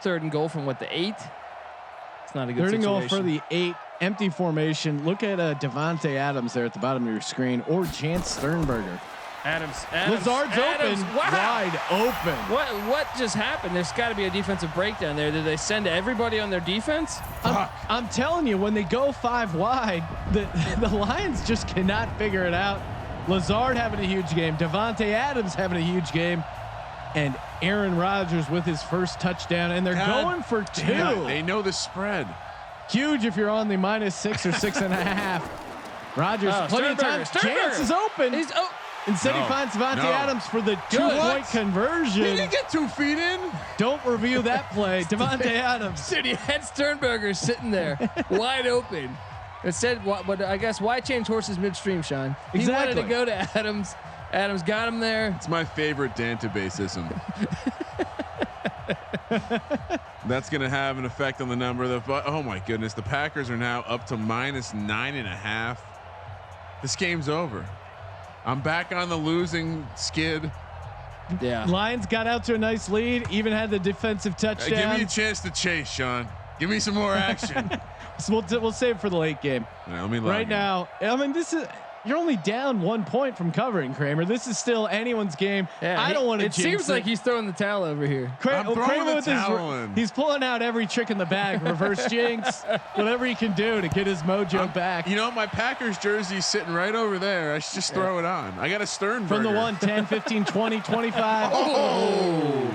3rd and goal from what, the 8? It's not a good 3rd and situation. goal for the 8. Empty formation. Look at Devontae Adams there at the bottom of your screen, or Jance Sternberger. Adams. Lazard's Adams. open, Wow. wide open. What just happened? There's got to be a defensive breakdown there. Did they send everybody on their defense? I'm telling you, when they go 5 wide, the Lions just cannot figure it out. Lazard having a huge game, Devontae Adams having a huge game, and Aaron Rodgers with his first touchdown, and they're going for 2. They know the spread. Huge if you're on the -6 or 6.5. Rodgers, plenty of time. Sternberger. Chance is open. Instead, he finds Devontae Adams for the 2-point conversion. He didn't get 2 feet in. Don't review that play. Devontae Adams. Dude, he had Sternberger sitting there, wide open. It said, but I guess why change horses midstream, Sean? He Exactly. wanted to go to Adams. Adams got him there. It's my favorite databaseism. That's going to have an effect on the number. Oh my goodness, the Packers are now up to -9.5. This game's over. I'm back on the losing skid. Yeah. Lions got out to a nice lead, even had the defensive touchdown. Give me a chance to chase, Sean. Give me some more action. So we'll save it for the late game. Yeah, let me log Right in. now, I mean, you're only down 1 point from covering, Kramer. This is still anyone's game. Yeah, I don't want to. It seems like he's throwing the towel over here. I'm throwing Kramer the with towel in. he's pulling out every trick in the bag, reverse jinx, whatever he can do to get his mojo back. You know, my Packers jersey's sitting right over there. I should just throw it on. I got a Sternberger. From the 1, 10, 15, 20, 25. Oh.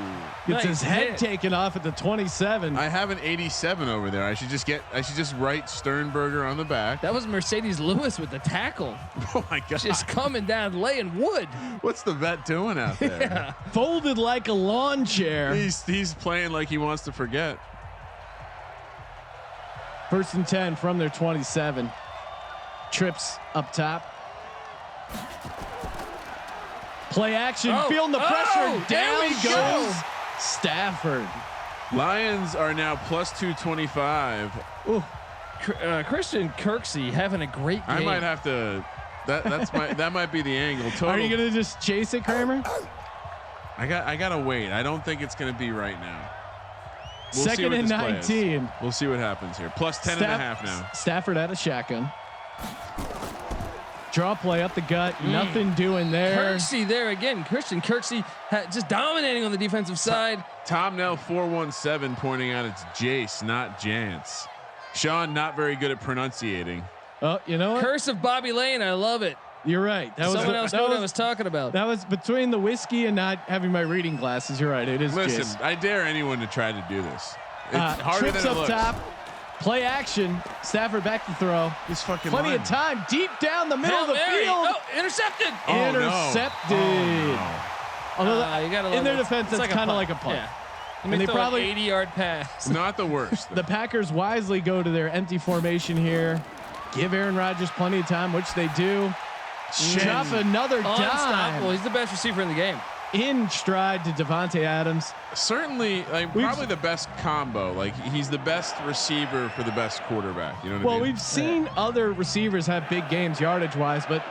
Gets his Nice head hit. taken off at the 27. I have an 87 over there. I should just write Sternberger on the back. That was Mercedes Lewis with the tackle, Oh my god. just coming down, laying wood. What's the vet doing out there? Folded like a lawn chair. He's playing like he wants to forget. 1st and 10 from their 27. Trips up top. Play action, feeling the pressure. there Down we goes go. Stafford. Lions are now +225. Ooh, Christian Kirksey having a great game. I might have to. That might be the angle. Total. are you gonna just chase it, Kramer? I gotta wait. I don't think it's gonna be right now. We'll see 2nd what and this play is. 19. We'll see what happens here. +10.5 now. Stafford at a shotgun. Draw play up the gut. Nothing doing there. Kirksey there again. Christian Kirksey just dominating on the defensive side. Tom Nell 417 pointing out it's Jace, not Jance. Sean not very good at pronunciating. Oh, you know what? Curse of Bobby Lane. I love it. You're right. That Someone else that knew what I was was talking about. that was between the whiskey and not having my reading glasses. You're right. It is. Listen, Jace. I dare anyone to try to do this. It's harder trips than it up looks. top. Play action. Stafford back to throw. This fucking Plenty line. of time. Deep down the middle Hail of the Mary. field. Oh, intercepted. Oh, no. Intercepted. Oh, no. Although You gotta in love their it. defense, It's that's kind of like a punt. Yeah. And And they they probably- 80-yard pass. Not the worst. The Packers wisely go to their empty formation here. Give Aaron Rodgers plenty of time, which they do. Drop another Unstoppable. dime He's the best receiver in the game. in stride to Devontae Adams. Certainly, probably the best combo. Like he's the best receiver for the best quarterback. You know what Well, I mean? we've seen other receivers have big games yardage wise, but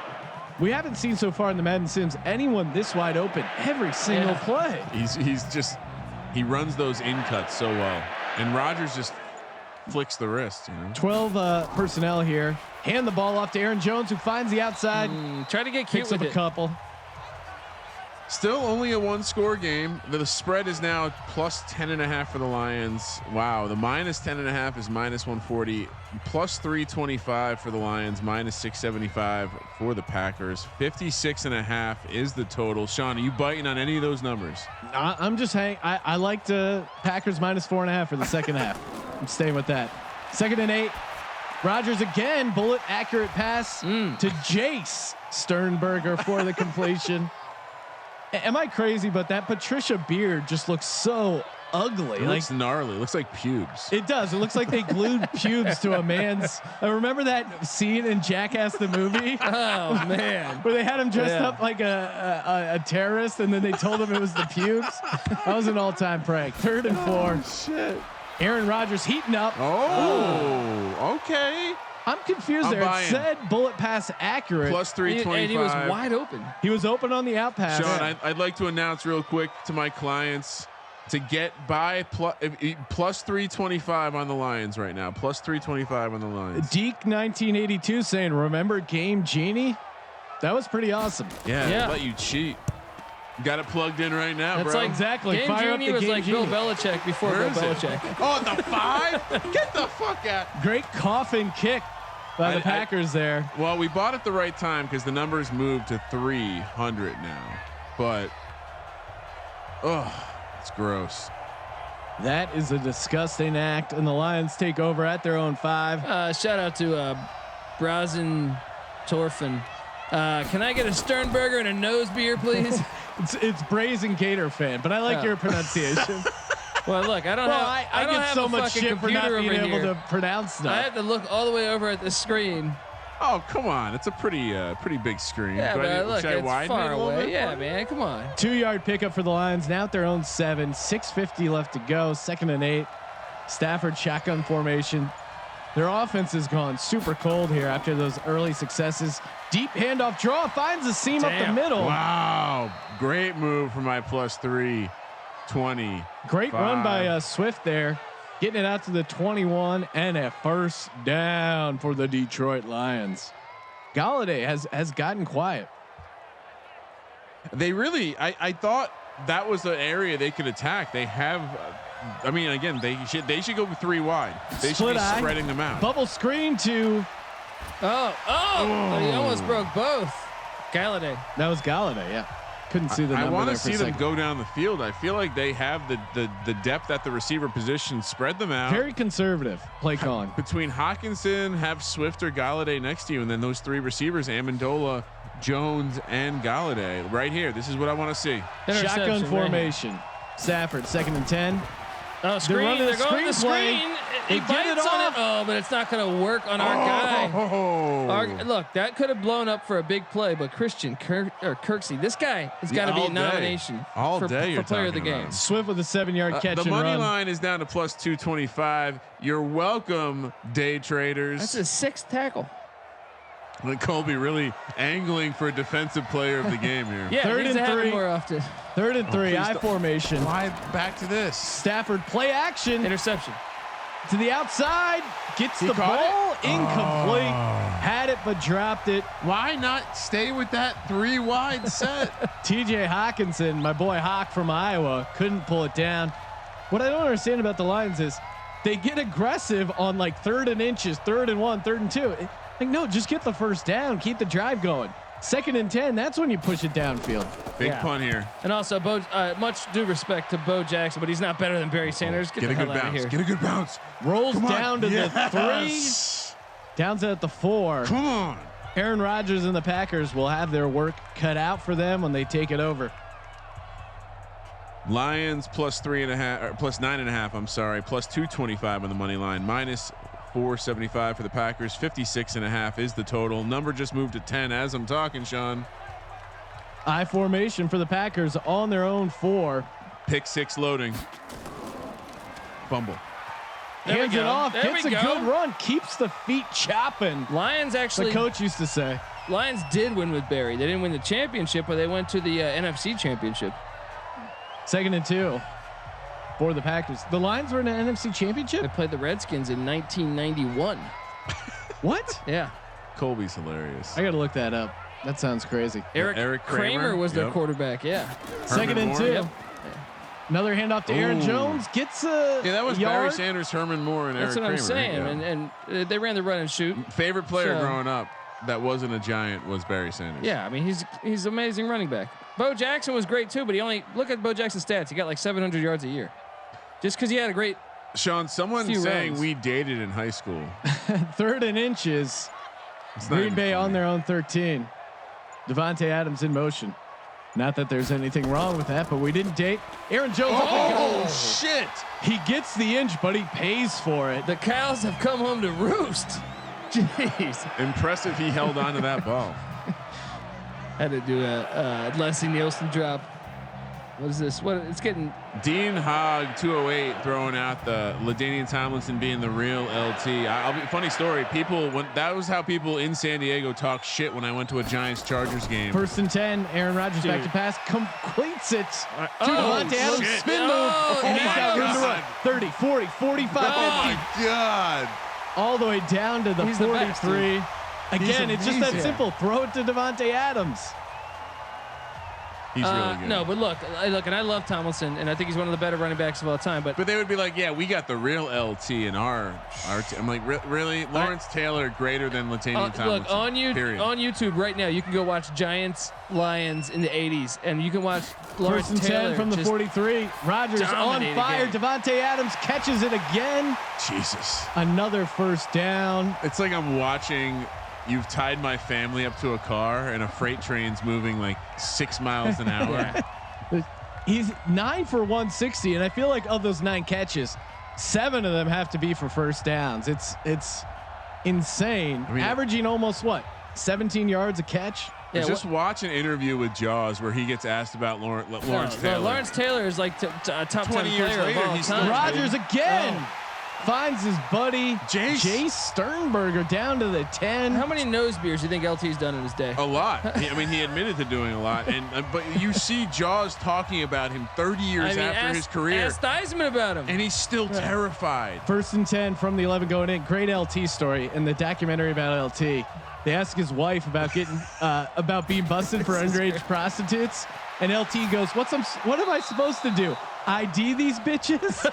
we haven't seen so far in the Madden Sims anyone this wide open every single play. He runs those in cuts so well, and Rodgers just flicks the wrist. You know. 12 personnel here. Hand the ball off to Aaron Jones, who finds the outside. Try to get cute Picks up with a it. couple. Still only a 1-score game. The spread is now plus 10.5 for the Lions. Wow. The minus 10.5 is minus 140, plus 325 for the Lions, minus 675 for the Packers. 56.5 is the total. Sean, are you biting on any of those numbers? I'm just hanging. I like the Packers minus 4.5 for the second half. I'm staying with that. 2nd and 8. Rodgers again, bullet accurate pass to Jace Sternberger for the completion. Am I crazy? But that Patricia beard just looks so ugly. It looks gnarly. It looks like pubes. It does. It looks like they glued pubes to a man's. I remember that scene in Jackass the movie. Oh man, where they had him dressed up like a terrorist, and then they told him it was the pubes. That was an all-time prank. 3rd and 4. Shit. Aaron Rodgers heating up. Oh, okay. I'm confused there. buying. It said bullet pass accurate. Plus 325. and he was wide open. He was open on the out pass. Sean, I'd like to announce real quick to my clients to get by plus 325 on the Lions right now. Plus 325 on the Lions. Deke 1982 saying, "Remember Game Genie?" That was pretty awesome. Yeah. Let you cheat. Got it plugged in right now, That's bro. like Exactly. Game Fire up Genie the was Game like Genie. Bill Belichick before Where Bill is it? Belichick. Oh, the 5? Get the fuck out. Great coffin kick by the Packers there. Well, we bought it the right time because the numbers moved to 300 now. But, it's gross. That is a disgusting act, and the Lions take over at their own 5. Shout out to Brazen Torfin. Can I get a Sternberger and a nose beer, please? It's Brazen Gator fan, but I like your pronunciation. Well, look, I don't have. I don't get have so a much fucking shit for not computer being over able here. to pronounce stuff. I have to look all the way over at the screen. Oh, come on. It's a pretty big screen. Yeah, but look, should I it's widen it far a little away. bit Yeah, for you? man, come on. 2-yard pickup for the Lions. Now at their own 7. 6:50 left to go. 2nd and 8. Stafford shotgun formation. Their offense has gone super cold here after those early successes. Deep handoff draw, finds a seam up the middle. Wow. Great move for my plus 320. Great run by Swift there. Getting it out to the 21 and a 1st down for the Detroit Lions. Galladay has gotten quiet. They really, I thought that was the area they could attack. They have, I mean, again, they should go 3 wide. They Split should be eye. spreading them out. Bubble screen to, Oh! He almost broke both. Galladay. that was Galladay, yeah. Couldn't see the number I want there to for a see them second. go down the field. I feel like they have the depth at the receiver position. Spread them out. Very conservative play calling. Between Hawkinson, have Swift or Galladay next to you, and then those 3 receivers, Amendola, Jones, and Galladay. Right here. This is what I want to see. Shotgun Interception, formation. Stafford, 2nd and 10. Oh, screen. running the They're going to the screen play. screen. They He get it bites on off. it. Oh, but it's not going to work on our guy. Oh, Look, that could have blown up for a big play, but Christian Kirksey, this guy has got to be all a day. nomination All for, day for you're player of the talking game. about. Swift with a 7-yard catch the and money run. line is down to plus 225. You're welcome, day traders. That's his 6th tackle. Like Colby really angling for a defensive player of the game here. Yeah, 3rd needs and to happen 3. more often. 3rd and 3, please I don't. formation. Why back to this? Stafford play action Interception. to the outside, gets the caught ball, it? incomplete. Had it but dropped it. Why not stay with that 3 wide set? TJ Hawkinson, my boy Hawk from Iowa, couldn't pull it down. What I don't understand about the Lions is they get aggressive on like 3rd and inches, 3rd and 1, 3rd and 2. Like, no, just get the 1st down, keep the drive going. 2nd and 10, that's when you push it downfield. Big pun here. And also, much due respect to Bo Jackson, but he's not better than Barry Sanders. Get Get the a good hell out of bounce. here. Get a good bounce. Rolls Come on. down to Yes. the 3. Downs at the 4. Come on. Aaron Rodgers and the Packers will have their work cut out for them when they take it over. Lions plus 3.5 or plus 9.5. I'm sorry, plus 225 on the money line. Minus 475 for the Packers. 56.5 is the total. Number just moved to 10 as I'm talking, Sean. I formation for the Packers on their own 4. Pick 6 loading. Fumble. There we Hands it go. off. There Gets we a go. good run. Keeps the feet chopping. Lions The actually. coach used to say. Lions did win with Barry. They didn't win the championship, but they went to the NFC championship. 2nd and 2 for the Packers. The Lions were in an NFC They championship. played the Redskins in 1991. What? Yeah. Colby's hilarious. I got to look that up. That sounds crazy. Eric Kramer was their quarterback. Yeah. Second and 2. Yep. Another handoff to Aaron Jones. Gets a that was yard. Barry Sanders, Herman Moore, and That's Eric what Kramer. I'm saying. Yeah. And they ran the run and shoot. Favorite player So- growing up that wasn't a Giant was Barry Sanders. Yeah, I mean he's an amazing running back. Bo Jackson was great too, but he only look at Bo Jackson's stats. He got like 700 yards a year, just because he had a great. Sean, someone Few saying runs. we dated in high school. 3rd and inches. It's not Green even Bay funny. on their own 13. Devontae Adams in motion. Not that there's anything wrong with that, but we didn't date. Aaron Jones. Oh shit! He gets the inch, but he pays for it. The cows have come home to roost. Jeez, Impressive. He held on to that ball. had to do a Leslie Nielsen drop. What is this? What it's getting? Dean Hogg 208 throwing out the LaDainian Tomlinson being the real LT. I'll be funny story. That was how people in San Diego talk shit when I went to a Giants Chargers game. 1st and 10. Aaron Rodgers back to pass. Completes it to Devontae Adams. shit. Spin move. Oh, And he's my got room to God. run. 30, 40, 45, Oh 50. my God! All the way down to the He's the best, 43. Again, it's just that amazing. simple. Throw it to Devontae Adams. He's really good. No, but look, and I love Tomlinson, and I think he's one of the better running backs of all time. But But they would be like, yeah, we got the real LT in our I'm like, really? Lawrence Taylor greater than LaDainian Tomlinson? look on period. YouTube right now, you can go watch Giants Lions in the '80s, and you can watch Lawrence 1st and 10 Taylor from the just 43. Rodgers on dominate fire. again. Devontae Adams catches it again. Jesus. Another first down. It's like I'm watching. You've tied my family up to a car and a freight train's moving like 6 miles an hour. He's 9 for 160, and I feel like of those 9 catches, 7 of them have to be for first downs. It's insane. I mean, averaging almost 17 yards a catch. Yeah, Just watch an interview with Jaws where he gets asked about Lawrence Taylor. Lawrence Taylor is like a top 10 20 years player later, of all he's time. Rodgers again finds his buddy Jace Sternberger down to the 10. How many nose beers do you think LT's done in his day? A lot. I mean, he admitted to doing a lot, and but you see Jaws talking about him 30 years after his career, Ask Theismann about him. and he's still terrified. 1st and 10 from the 11 going in. Great LT story in the documentary about LT. They ask his wife about getting about being busted for underage prostitutes, and LT goes, "What am I supposed to do? ID these bitches?"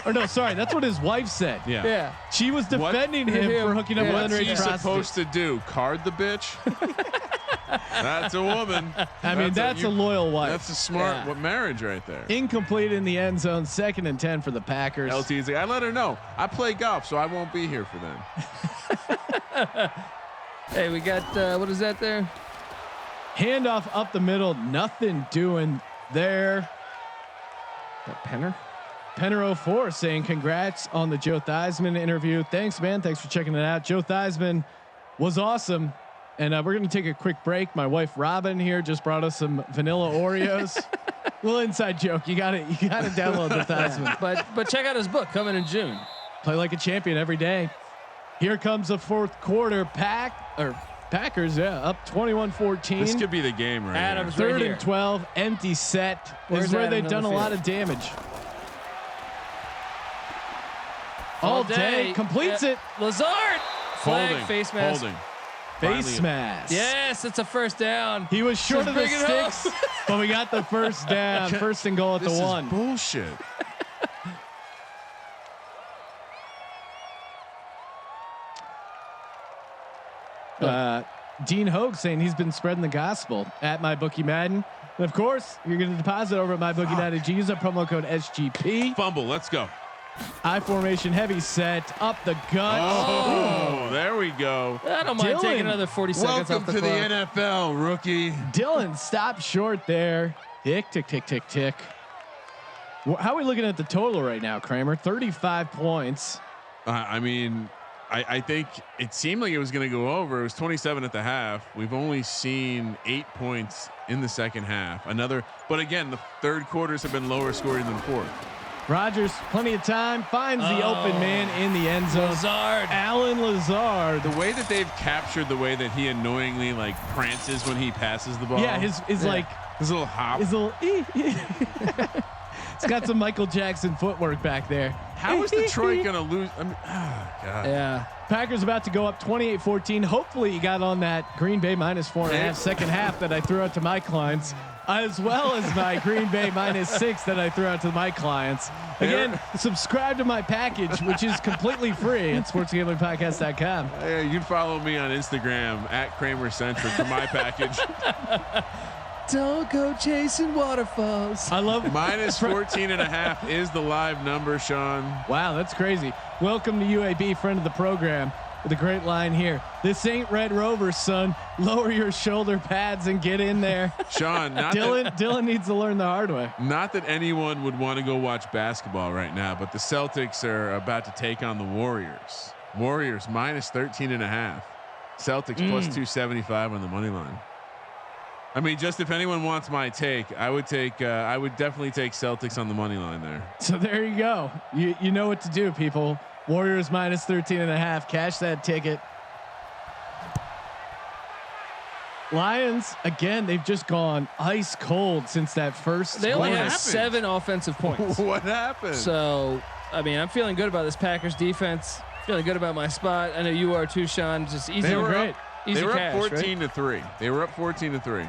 Or no, sorry, that's what his wife said. Yeah. She was defending him for hooking up with What's he underage prostitutes. supposed to do? Card the bitch? That's a woman. I mean, that's a loyal wife. That's a smart marriage right there. Incomplete in the end zone. 2nd and 10 for the Packers. LT's like, I let her know I play golf, so I won't be here for them. Hey, we got what is that there? Handoff up the middle. Nothing doing there. Penner. Penner 04 saying congrats on the Joe Theismann interview. Thanks, man. Thanks for checking it out. Joe Theismann was awesome. And we're going to take a quick break. My wife Robin here just brought us some vanilla Oreos. Little inside joke. You got to download the Theismann. But check out his book coming in June. Play like a champion every day. Here comes the 4th quarter. Packers, up 21-14. This could be the game right Adams here. right 3rd here. and 12, empty set. This Where's is where Adam they've on done the a lot field? of damage. All day completes Yeah. it. Lazard flag Holding. face mask. Holding. Face Finally. mask. Yes, it's a first down. He was short Just of the bring it home. sticks, but we got the first down. 1st and goal at This the is 1. bullshit. Dean Hogue saying he's been spreading the gospel at MyBookie Madden. And of course, you're going to deposit over at MyBookie.ag. Use that promo code SGP. Fumble. Let's go. I formation heavy set up the gut. Oh, there we go. I don't mind Dylan. taking another 40 seconds Welcome off the to clock. the NFL, rookie. Dylan stopped short there. Tick, tick, tick, tick, tick. How are we looking at the total right now, Kramer? 35 points. I mean, I think it seemed like it was going to go over. It was 27 at the half. We've only seen 8 points in the second half. But again, the third quarters have been lower scoring than fourth. Rodgers, plenty of time, finds the open man in the end zone. Lazard. Alan Lazard. The way that they've captured the way that he annoyingly like prances when he passes the ball. Yeah, his like his little hop. his little. It's got some Michael Jackson footwork back there. How is Detroit gonna lose? I mean, God. Yeah. Packers about to go up 28-14. Hopefully you got on that Green Bay -4.5 second half that I threw out to my clients, as well as my Green Bay -6 that I threw out to my clients. Again, subscribe to my package, which is completely free at sportsgamblingpodcast.com. Hey, you can follow me on Instagram at KramerCentric for my package. Don't go chasing waterfalls. I love -14.5 is the live number, Sean. Wow, that's crazy. Welcome to UAB, friend of the program, with a great line here. This ain't Red Rovers, son. Lower your shoulder pads and get in there. Sean, Dylan needs to learn the hard way. Not that anyone would want to go watch basketball right now, but the Celtics are about to take on the Warriors. Warriors -13.5. Celtics +275 on the money line. I mean, just if anyone wants my take, I would definitely take Celtics on the money line there. So there you go. You know what to do, people. Warriors -13.5. Cash that ticket. Lions again. They've just gone ice cold since that first. They only What have happened? 7 offensive points. What happened? So, I mean, I'm feeling good about this Packers defense. Feeling good about my spot. I know you are too, Sean. Just easy. They were great. up, Easy they were cash, up right? 14-3. They were up 14-3.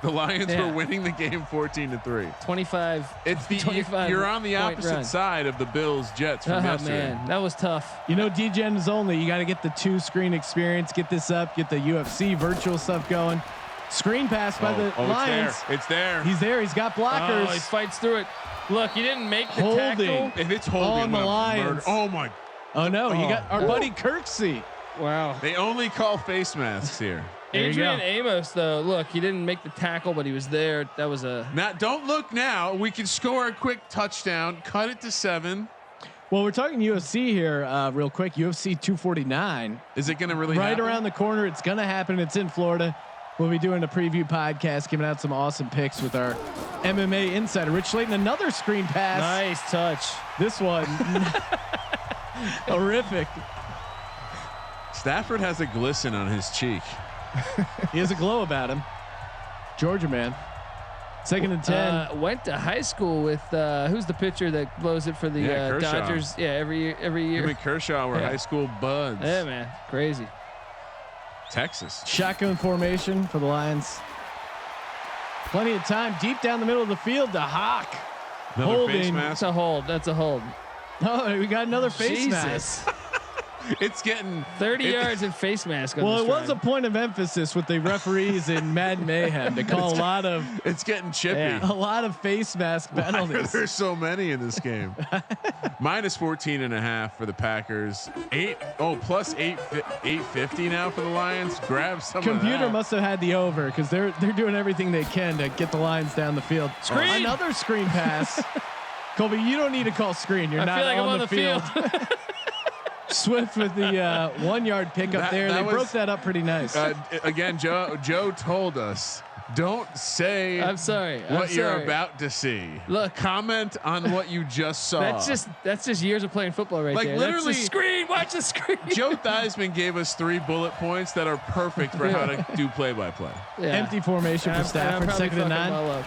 The Lions Yeah. were winning the game 14-3. 25. It's the 25 you're on the point opposite run. side of the Bills Jets from Oh yesterday. man, that was tough. You know, DGens only. You got to get the 2-screen experience. Get this up. Get the UFC virtual stuff going. Screen pass by the Lions. It's there. He's there. He's got blockers. Oh, he fights through it. Look, he didn't make the Holding. tackle. If it's holding on the I'm gonna Lions. murder- Oh my! Oh no, you got our buddy Kirksey. Wow. They only call face masks here. There you Adrian go. Amos, though, look, he didn't make the tackle, but he was there. That was a. Now, don't look now. We can score a quick touchdown. Cut it to 7. Well, we're talking UFC here, real quick. UFC 249. Is it going to really Right happen? around the corner. It's going to happen. It's in Florida. We'll be doing a preview podcast, giving out some awesome picks with our MMA insider, Rich Slayton. Another screen pass. Nice touch. This one, horrific. Stafford has a glisten on his cheek. He has a glow about him. Georgia man. 2nd and 10. Went to high school with who's the pitcher that blows it for the Kershaw. Dodgers? Yeah, every year. Him and Kershaw were Yeah. high school buds. Yeah, man, crazy. Texas. Shotgun formation for the Lions. Plenty of time deep down the middle of the field to Hawk. Another Holding. face That's mask. a hold. That's a hold. Oh, we got another face Jesus. mask. It's getting 30 yards and face mask on Well, this it was a drive. point of emphasis with the referees in Madden Mayhem to call a lot of chippy. Yeah. face mask penalties. There's so many in this game. -14.5 for the Packers. Plus 850 now for the Lions. Grab some. Computer of that. must have had the over because they're doing everything they can to get the Lions down the field. Screen. Another screen pass. Colby, you don't need to call screen. You're I not feel like on I'm on the field. Swift with the 1 yard pickup there. They broke that up pretty nice. Again, Joe told us, don't say I'm sorry. I'm what you're sorry. about to see. Look. Comment on what you just saw. That's just years of playing football right Like, there. literally- That's the screen. Watch the screen. Joe Theismann gave us 3 bullet points that are perfect for how to do play-by-play. Yeah. Empty formation And for I'm Stafford. probably 2nd and fucking 9. well up.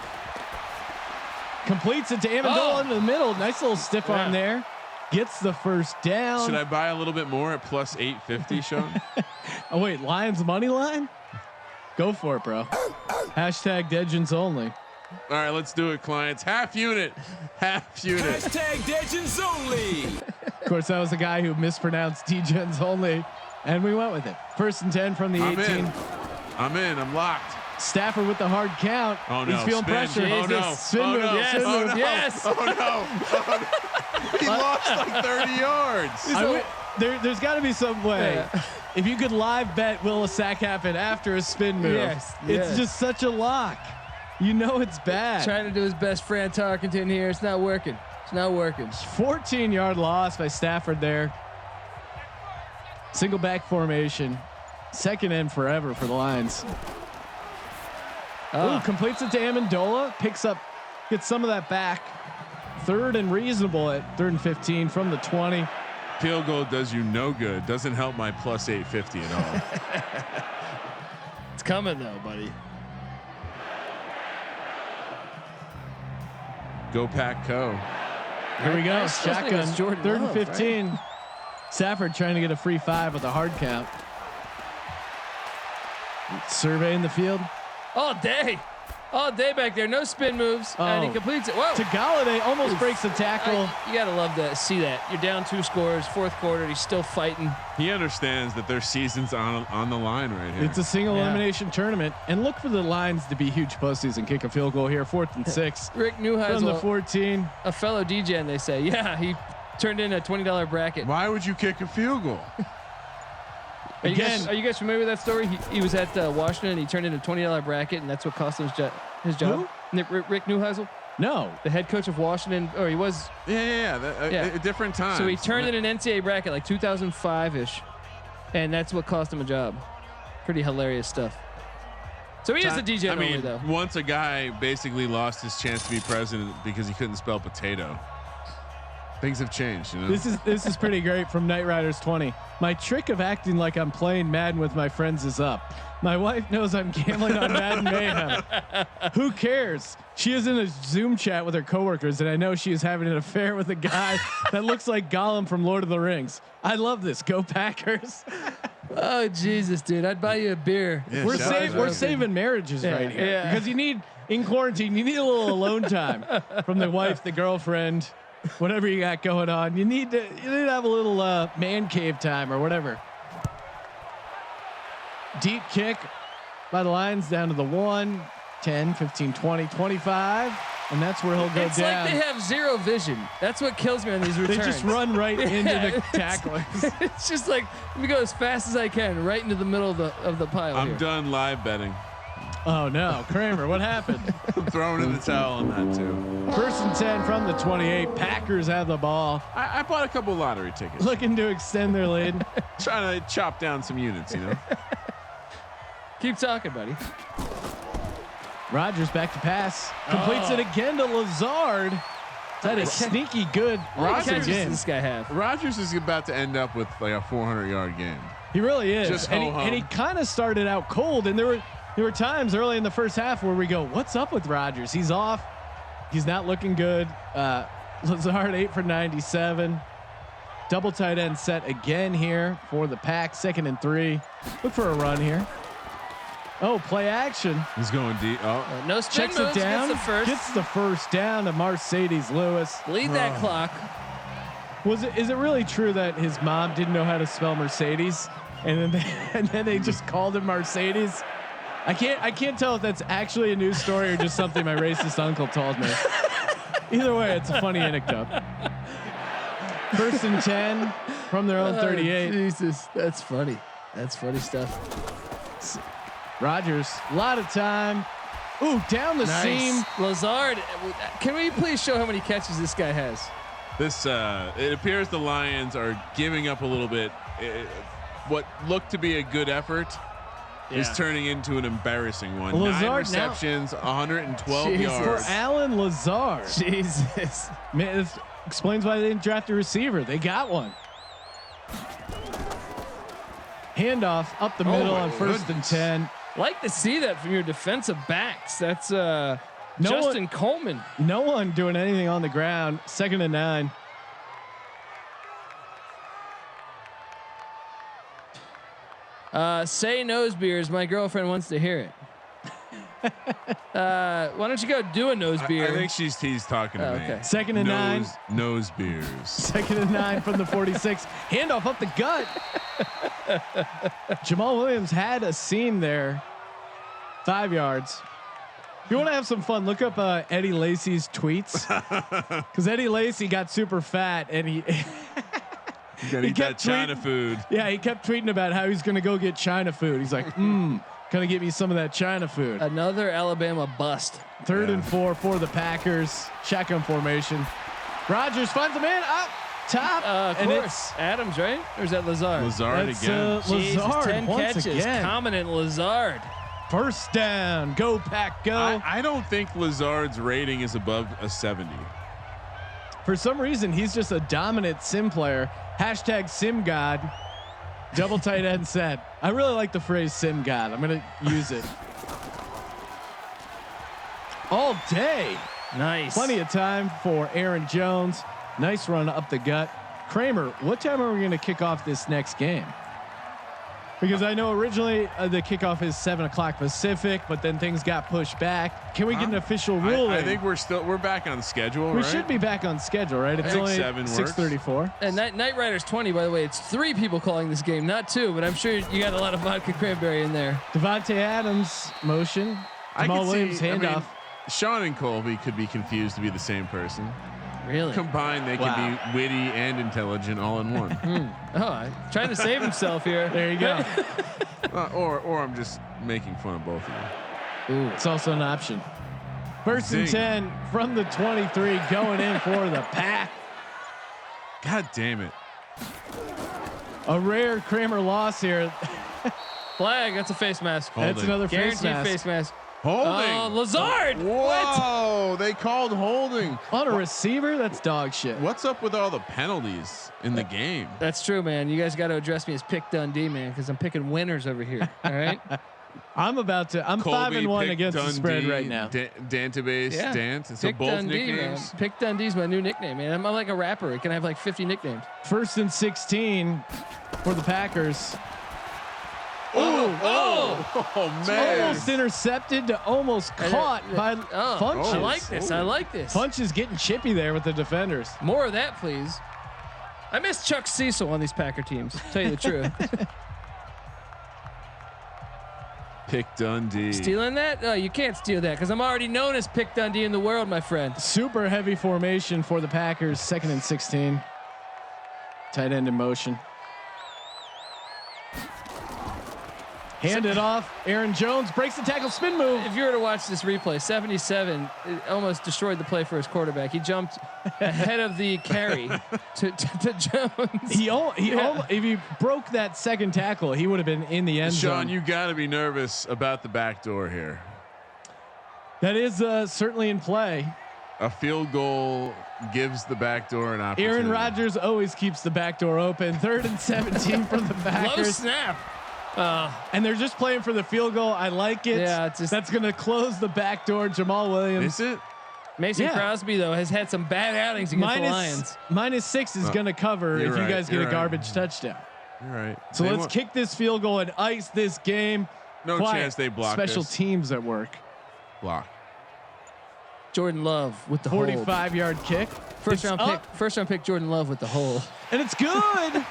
Completes it to Amendola Oh. into the middle. Nice little stiff arm Yeah. there. Gets the first down. Should I buy a little bit more at plus 850, Sean? Oh wait, Lions money line? Go for it, bro. Hashtag Degens only. All right, let's do it, clients. Half unit. Hashtag Degens only. Of course, that was the guy who mispronounced Degens only, and we went with it. 1st and 10 from the 18. I'm in. I'm locked. Stafford with the hard count. Oh no! He's feeling Spin. pressure. Oh no! Spin Oh move. no! Yes. Spin Oh move. no! Yes. Oh no! Oh, no. He lost like 30 yards. There's got to be some way. Yeah. If you could live bet will a sack happen after a spin move, Yes, it's yes. just such a lock. You know it's bad. Trying to do his best, Fran Tarkenton here. It's not working. It's not working. 14-yard loss by Stafford there. Single back formation. 2nd and forever for the Lions. Ooh, completes it to Amendola. Gets some of that back. 3rd and reasonable at 3rd and 15 from the 20. Field goal does you no good. Doesn't help my plus 850 at all. It's coming though, buddy. Go Pack Co. Here we go. I still think Shotgun. it's Jordan 3rd and Love, 15. right? Safford trying to get a free 5 with a hard count. Surveying the field. All day back there. No spin moves. And he completes it. Whoa. To Galladay, almost breaks the tackle. You gotta love that. See that. You're down 2 scores, 4th quarter. He's still fighting. He understands that their season's on the line right here. It's a single elimination tournament, and look for the Lions to be huge pussies and kick a field goal here. 4th and 6. Rick Neuheisel from the 14. A fellow DJ, they say. Yeah, he turned in a $20 bracket. Why would you kick a field goal? Are you guys familiar with that story? He was at Washington and he turned in a $20 bracket, and that's what cost him his job. Rick Neuheisel, No, the head coach of Washington, or he was. Yeah. A different time. So he turned in an NCAA bracket like 2005-ish, and that's what cost him a job. Pretty hilarious stuff. So he is the DJ normally, though. Once a guy basically lost his chance to be president because he couldn't spell potato. Things have changed, you know. This is pretty great from Knight Riders 20. My trick of acting like I'm playing Madden with my friends is up. My wife knows I'm gambling on Madden Mayhem. Who cares? She is in a Zoom chat with her coworkers, and I know she is having an affair with a guy that looks like Gollum from Lord of the Rings. I love this. Go Packers. Oh Jesus, dude! I'd buy you a beer. Yeah, We're saving marriages right here because you need in quarantine. You need a little alone time from the wife, the girlfriend, whatever you got going on. You need to have a little man cave time or whatever. Deep kick by the Lions down to the 1, 10, 15, 20, 25. And that's where he'll go It's down. like they have zero vision. That's what kills me on these returns. They just run right into the tacklers. It's just like, let me go as fast as I can, right into the middle of the pile. I'm here. done live betting. Oh no, Kramer, what happened? I'm throwing in the towel on that too. 1st and 10 from the 28. Packers have the ball. I bought a couple lottery tickets. Looking to extend their lead. Trying to chop down some units, you know. Keep talking, buddy. Rodgers back to pass. Completes it again to Lazard. That is sneaky good. How many Rodgers catches game. does this guy have? Rodgers is about to end up with like a 400-yard game. He really is. Just and he kind of started out cold, and there were times early in the first half where we go, "What's up with Rodgers? He's off. He's not looking good." Lazard 8 for 97. Double tight end set again here for the Pack. 2nd and 3. Look for a run here. Oh, play action. He's going deep. Oh, No spin Checks moves. it down. Gets the first. down to Mercedes Lewis. Lead that clock. Is it really true that his mom didn't know how to spell Mercedes, and then they just called him Mercedes? I can't tell if that's actually a news story or just something my racist uncle told me. Either way, it's a funny anecdote. 1st and 10 from their own 38. Jesus, that's funny. That's funny stuff. Rodgers, a lot of time. Ooh, down the seam. Lazard, can we please show how many catches this guy has? this it appears the Lions are giving up a little bit. What looked to be a good effort is turning into an embarrassing one. Lazard 9 receptions, 112 yards. For Alan Lazard. Jesus. Man, this explains why they didn't draft a receiver. They got one. Handoff up the middle on 1st and 10. Like to see that from your defensive backs. That's Justin Coleman. No one doing anything on the ground. 2nd and 9. Say nose beers. My girlfriend wants to hear it. Why don't you go do a nose beer? I think he's talking to me. Okay. 2nd and 9. Nose beers. 2nd and 9 from the 46. Handoff up the gut. Jamal Williams had a seam there. 5 yards. If you want to have some fun, look up Eddie Lacy's tweets, because Eddie Lacy got super fat and he Eat that China food. Yeah, he kept tweeting about how he's going to go get China food. He's like, gonna get me some of that China food. Another Alabama bust. 3rd and 4 for the Packers. Shotgun formation. Rodgers finds a man up top. Of and course, Adams, right? Or is that Lazard? Lazard That's, again. Jesus, Lazard 10 once catches. again. Commandant Lazard. 1st down. Go Pack, go. I don't think Lazard's rating is above a 70. For some reason, he's just a dominant sim player. Hashtag sim god. Double tight end set. I really like the phrase sim god. I'm going to use it all day. Nice. Plenty of time for Aaron Jones. Nice run up the gut. Kramer, what time are we going to kick off this next game? Because I know originally the kickoff is 7 o'clock Pacific, but then things got pushed back. Can we get an official ruling? I think we're back on schedule. We right? should be back on schedule, right? It's only 6:34. And Night Riders 20, by the way, it's 3 people calling this game, not 2. But I'm sure you got a lot of vodka cranberry in there. Devontae Adams motion. Jamal Williams handoff. Sean and Colby could be confused to be the same person. Really? Combined, they can be witty and intelligent all in one. Trying to save himself here. There you go. Or I'm just making fun of both of you. Ooh, it's also an option. First and 10 from the 23, going in for the pack. God damn it. A rare Kramer loss here. Flag. That's a face mask. That's another face Guaranteed mask. face mask. Holding. Oh, Lazard. Whoa, they called holding. On a receiver? That's dog shit. What's up with all the penalties in the game? That's true, man. You guys got to address me as Pick Dundee, man, because I'm picking winners over here. All right. I'm 5-1 against the spread right now. Dantabase, Yeah. Dant. So Pick both Dundee, nicknames. man. Pick Dundee's my new nickname, man. I'm like a rapper. It can have like 50 nicknames. First and 16 for the Packers. Oh man! Almost intercepted to almost caught by Funches. I like this. I like this. Funch is getting chippy there with the defenders. More of that, please. I miss Chuck Cecil on these Packer teams. To tell you the truth. Pick Dundee. Stealing that? Oh, you can't steal that because I'm already known as Pick Dundee in the world, my friend. Super heavy formation for the Packers. 2nd and 16. Tight end in motion. Hand it off. Aaron Jones breaks the tackle, spin move. If you were to watch this replay, 77 it almost destroyed the play for his quarterback. He jumped ahead of the carry to Jones. If he broke that second tackle, he would have been in the end zone. Sean, you got to be nervous about the back door here. That is certainly in play. A field goal gives the back door an opportunity. Aaron Rodgers always keeps the back door open. 3rd and 17 from the Packers. Low snap. And they're just playing for the field goal. I like it. Yeah, it's just, that's going to close the back door. Jamal Williams. Is it? Mason Crosby, though, has had some bad outings against the Lions. -6 is going to cover if you guys get a garbage touchdown. You're right. So let's kick this field goal and ice this game. No chance they block Special this. teams at work. Block. Jordan Love with the 45-yard kick. First round pick Jordan Love with the hold. And it's good.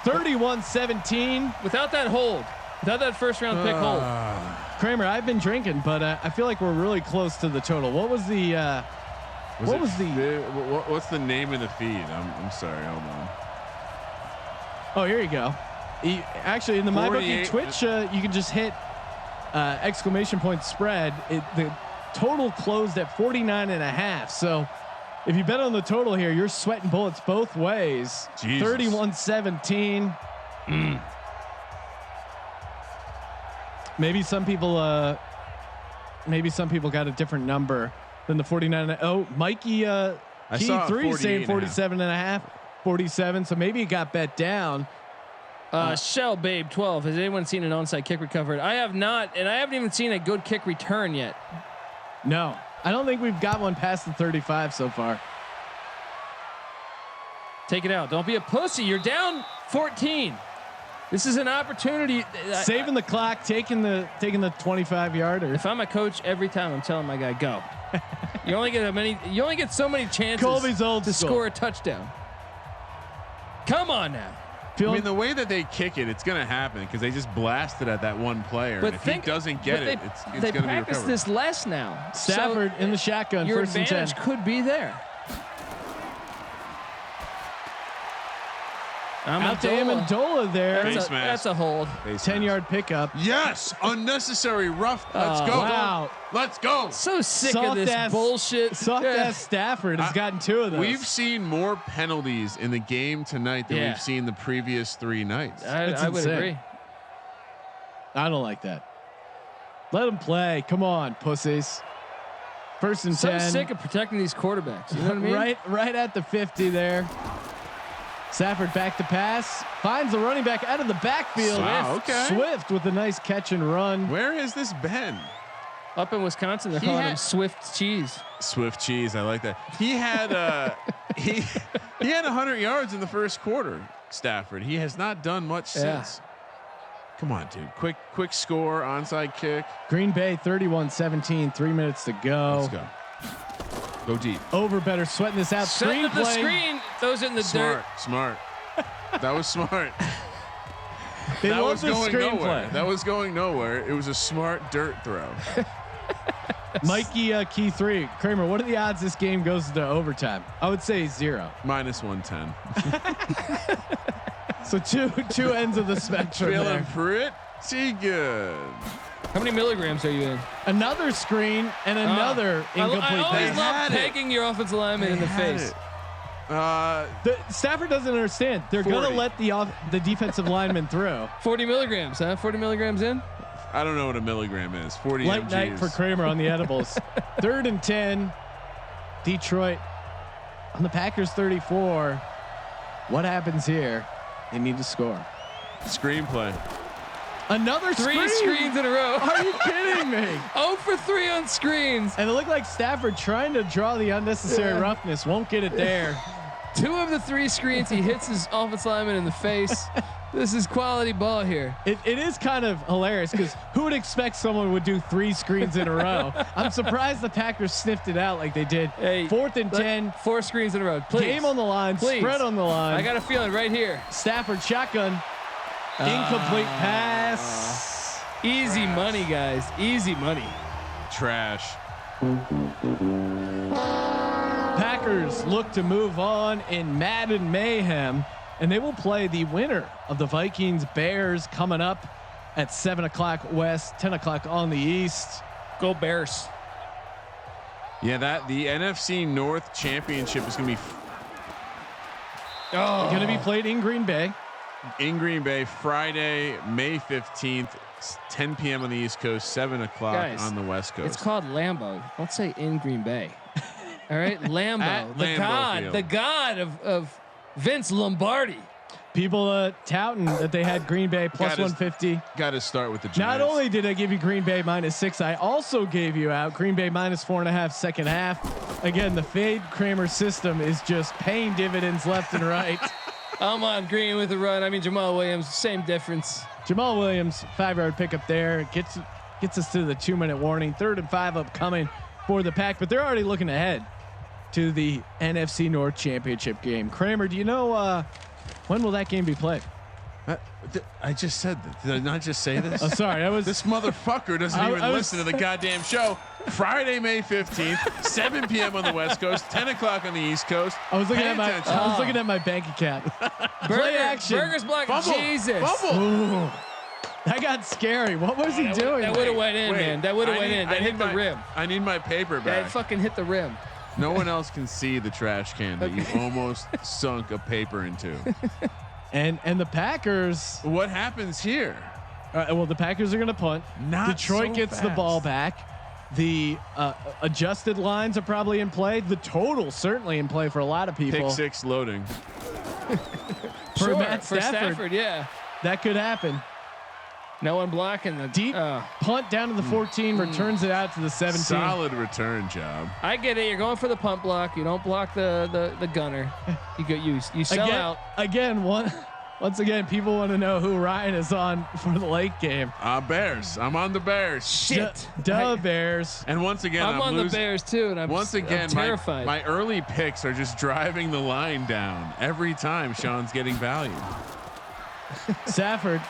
31-17. Without that hold, without that first round pick hold. Kramer, I've been drinking, but I feel like we're really close to the total. What was the? What's the name of the feed? I'm sorry. Hold on. Oh, here you go. Actually, in the MyBookie Twitch, you can just hit ! spread. The total closed at 49.5. So if you bet on the total here, you're sweating bullets both ways. 31-17. Maybe some people got a different number than the 49. Oh, Mikey Key 3 saying 47.5, 47. So maybe it got bet down. Shell Babe 12. Has anyone seen an onside kick recovered? I have not, and I haven't even seen a good kick return yet. No, I don't think we've got one past the 35 so far. Take it out. Don't be a pussy. You're down 14. This is an opportunity. Saving the clock, taking the 25-yarder. If I'm a coach, every time I'm telling my guy go. You only get so many chances Colby's old to school. score a touchdown. Come on now. I mean, the way that they kick it, it's going to happen because they just blasted at that one player. But and if he doesn't get it, it's going to be recovered. They practice this less now. Stafford in the shotgun, your first and 10. advantage could be there. Out to Amendola there. That's a hold. 10-yard pickup. Yes, unnecessary rough. Let's go. Wow. Let's go. So sick of this bullshit. Soft-ass Stafford has gotten 2 of those. We've seen more penalties in the game tonight than we've seen the previous 3 nights. I would agree. I don't like that. Let them play. Come on, pussies. First and 10. So sick of protecting these quarterbacks. You know what I mean? right at the 50 there. Stafford back to pass. Finds the running back out of the backfield. Wow, okay. Swift with a nice catch and run. Where has this been? Up in Wisconsin, they're calling him Swift Cheese. Swift cheese. I like that. He had he had 100 yards in the first quarter. Stafford. He has not done much since. Come on, dude. Quick score. Onside kick. Green Bay 31-17. 3 minutes to go. Let's go. Go deep. Over better sweating this out. Setting up the screen. Those in the dirt. Smart. That was smart. They that love was the going nowhere. screenplay. That was going nowhere. It was a smart dirt throw. Mikey key 3. Kramer, what are the odds this game goes to overtime? I would say 0. -110. So two ends of the spectrum. Feeling pretty good. How many milligrams are you in? Another screen and another incomplete I always pass. love pegging your offensive lineman in the face. Stafford doesn't understand. They're 40. gonna let the defensive lineman throw. 40 milligrams, huh? 40 milligrams in? I don't know what a milligram is. 40 Light mgs. night for Kramer on the edibles. 3rd and 10. Detroit on the Packers 34. What happens here? They need to score. Screenplay. Another 3 screens in a row. Are you kidding me? 0 for 3 on screens. And it looked like Stafford trying to draw the unnecessary roughness. Won't get it there. 2 of the 3 screens, he hits his offensive lineman in the face. This is quality ball here. It is kind of hilarious because who would expect someone would do 3 screens in a row? I'm surprised the Packers sniffed it out like they did. Hey, 4th and 10. 4 screens in a row. Please. Game on the line. Please. Spread on the line. I got a feeling right here. Stafford shotgun. Incomplete pass. Easy money, guys. Easy money. Trash. Packers look to move on in Madden Mayhem, and they will play the winner of the Vikings Bears coming up at 7 o'clock West, 10 o'clock on the East. Go Bears. Yeah, the NFC North Championship is going to be Going to be played in Green Bay. in Green Bay Friday, May 15th, 10 p.m. on the East Coast, 7 o'clock Guys, on the West Coast. It's called Lambeau. Don't say in Green Bay. All right, Lambeau, At the Lambeau god, Field. the god of Vince Lombardi. People touting that they had Green Bay plus Gotta- 150. Got to start with the Giants. Not only did I give you Green Bay -6, I also gave you out Green Bay -4.5 second half. Again, the fade Kramer system is just paying dividends left and right. I'm on green with a run. I mean, Jamal Williams, same difference. Jamal Williams, 5-yard pickup there. Gets us to the 2-minute warning. 3rd and 5 upcoming for the Pack, but they're already looking ahead to the NFC North Championship game. Kramer, do you know when will that game be played? I just said that. Did I not just say this? Oh, sorry, I was. This motherfucker doesn't even listen to the goddamn show. Friday, May 15th, 7 p.m. on the West Coast, 10 o'clock on the East Coast. I was looking Pay at my. attention. I was looking at my bank account. Play action. Burger's block. Fumble. Jesus. Fumble. Ooh, that got scary. What was he doing? That would have went in, Wait, man. That would have I went need- in. I That hit need the my- rim. I need my paper That back. fucking hit the rim. No one else can see the trash can that you almost sunk a paper into. And the Packers. What happens here? Well, the Packers are going to punt. Not Detroit so gets the fast. ball back. The adjusted lines are probably in play. The total certainly in play for a lot of people. Pick 6 loading. For Matt for Stafford. Stafford, yeah. That could happen. No one blocking the Deep punt down to the 14, returns it out to the 17. Solid return job. I get it. You're going for the punt block. You don't block the gunner. You sell out. Again, once again, people want to know who Ryan is on for the late game. Bears. I'm on the Bears. Shit. Duh, Bears. And once again, I'm on the Bears too, and I'm Once again, I'm terrified. my early picks are just driving the line down every time. Sean's getting value. Stafford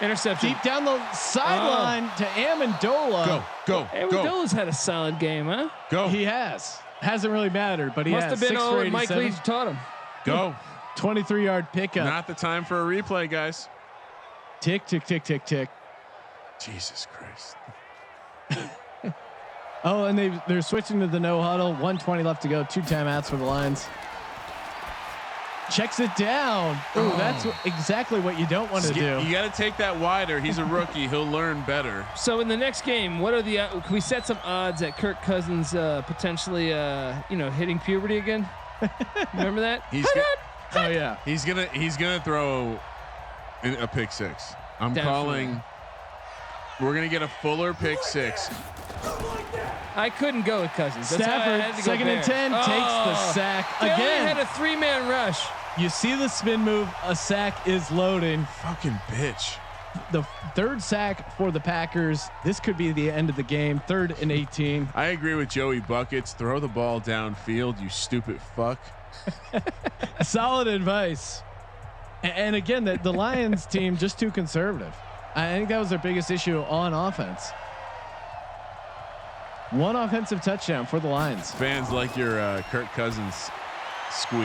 Interception. deep down the sideline to Amendola. Go. Amendola's had a solid game, huh? Go. He hasn't really mattered, but he Must has have been 6 all for that Mike 87, Leach taught him. Go. 23-yard pickup. Not the time for a replay, guys. Tick, tick, tick, tick, tick. Jesus Christ. Oh, and they're switching to the no huddle. 1:20 left to go. 2 timeouts for the Lions. Checks it down. Ooh, that's exactly what you don't want to do. You got to take that wider. He's a rookie. He'll learn better. So in the next game, what are the? Can we set some odds at Kirk Cousins potentially, hitting puberty again? Remember that? Oh yeah. He's gonna throw a pick 6. I'm Definitely. calling. We're gonna get a fuller pick 6. I couldn't go with Cousins. That's how I had Stafford, to go second and Bears. 10, takes the sack They only again. had a 3-man rush. You see the spin move. A sack is loading. Fucking bitch. The third sack for the Packers. This could be the end of the game. 3rd and 18. I agree with Joey Buckets. Throw the ball downfield, you stupid fuck. Solid advice. And again, the Lions team just too conservative. I think that was their biggest issue on offense. 1 offensive touchdown for the Lions. Fans like your Kirk Cousins squeal.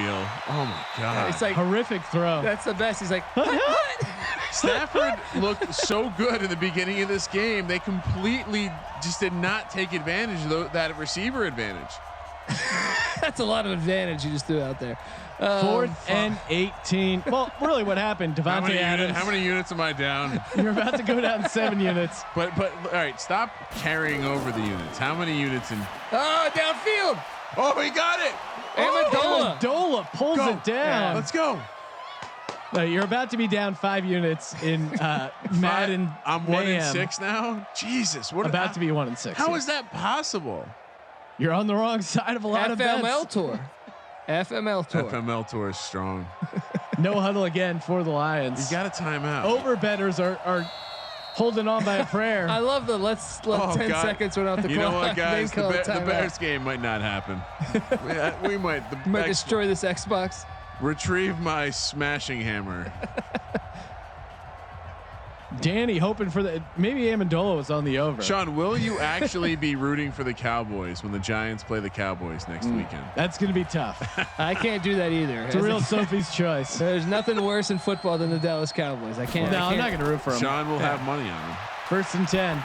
Oh my god. It's like Horrific throw. that's the best. He's like, what? Stafford looked so good in the beginning of this game. They completely just did not take advantage of that receiver advantage. That's a lot of advantage you just threw out there. 4th and 18. Well, really, what happened? Devontae Adams. How many units am I down? You're about to go down 7 units. But all right, stop carrying over the units. How many units in? Oh, downfield. Oh, he got it. Amendola. Amendola pulls Go. it down. Let's go. No, you're about to be down 5 units in Madden. I'm Mayhem. 1-6 now. Jesus, what About to be 1 and 6. How is that possible? You're on the wrong side of a lot of bets. FML tour. FML tour. FML tour is strong. No huddle again for the Lions. You got a timeout. Over betters are holding on by a prayer. I love the let's let 10 God. seconds went off the You clock. know what, guys? Then call The timeout. Bears game might not happen. we might. The You might X- destroy this Xbox. retrieve my smashing hammer. Danny hoping for the maybe Amendola was on the over. Sean, will you actually be rooting for the Cowboys when the Giants play the Cowboys next weekend? That's gonna be tough. I can't do that either. It's a real Sophie's choice. There's nothing worse in football than the Dallas Cowboys. I can't. No, I I'm can't. not gonna root for him. Sean will have money on him. 1st and 10.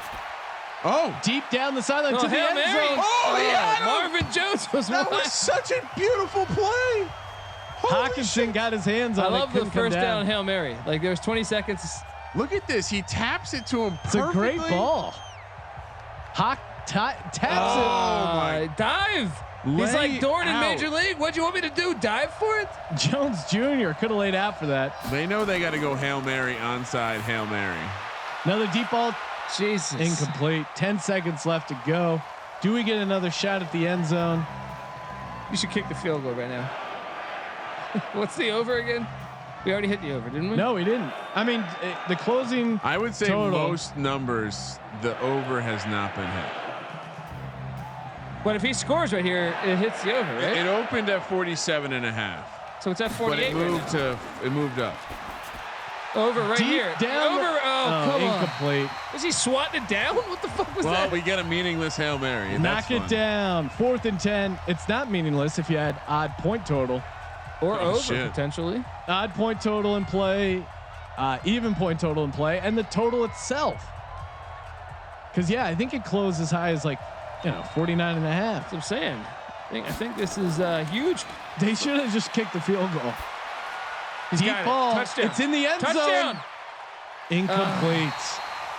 Oh, Deep down the sideline Oh, to the Hail end Mary. zone. Oh, he had him. Marvin Jones was that wide. was such a beautiful play. Holy Hawkinson shit. got his hands I on it. love the couldn't come first down Hail Mary. Like there was 20 seconds. Look at this. He taps it to him It's a perfectly. great ball. Hawk taps my- Dive. He's Lay like Dorn in out. Major League. What'd you want me to do? Dive for it? it. Jones Jr. could have laid out for that. They know they got to go Hail Mary, onside Hail Mary. Another deep ball, Jesus. incomplete. 10 seconds left to go. Do we get another shot at the end zone? You should kick the field goal right now. What's the over again? We already hit the over, didn't we? No, we didn't. I mean, the closing. I would say Total. most numbers, the over has not been hit. But if he scores right here, it hits the over, right? It opened at 47.5, So it's at but 48. it moved it moved up. Over right Deep here. down Over. the- Oh, come on. incomplete. Was he swatting it down? What the fuck was Well, that? we get a meaningless Hail Mary. And Knock that's it fun. down. 4th and 10. It's not meaningless if you had odd point total. Or Oh, over shit. potentially. Odd point total in play, even point total in play, and the total itself. Because yeah, I think it closed as high as 49 and a half. That's what I'm saying. I think this is huge. They should have just kicked the field goal. He's Deep got it. ball. Touchdown. It's in the end Touchdown. zone. Incomplete.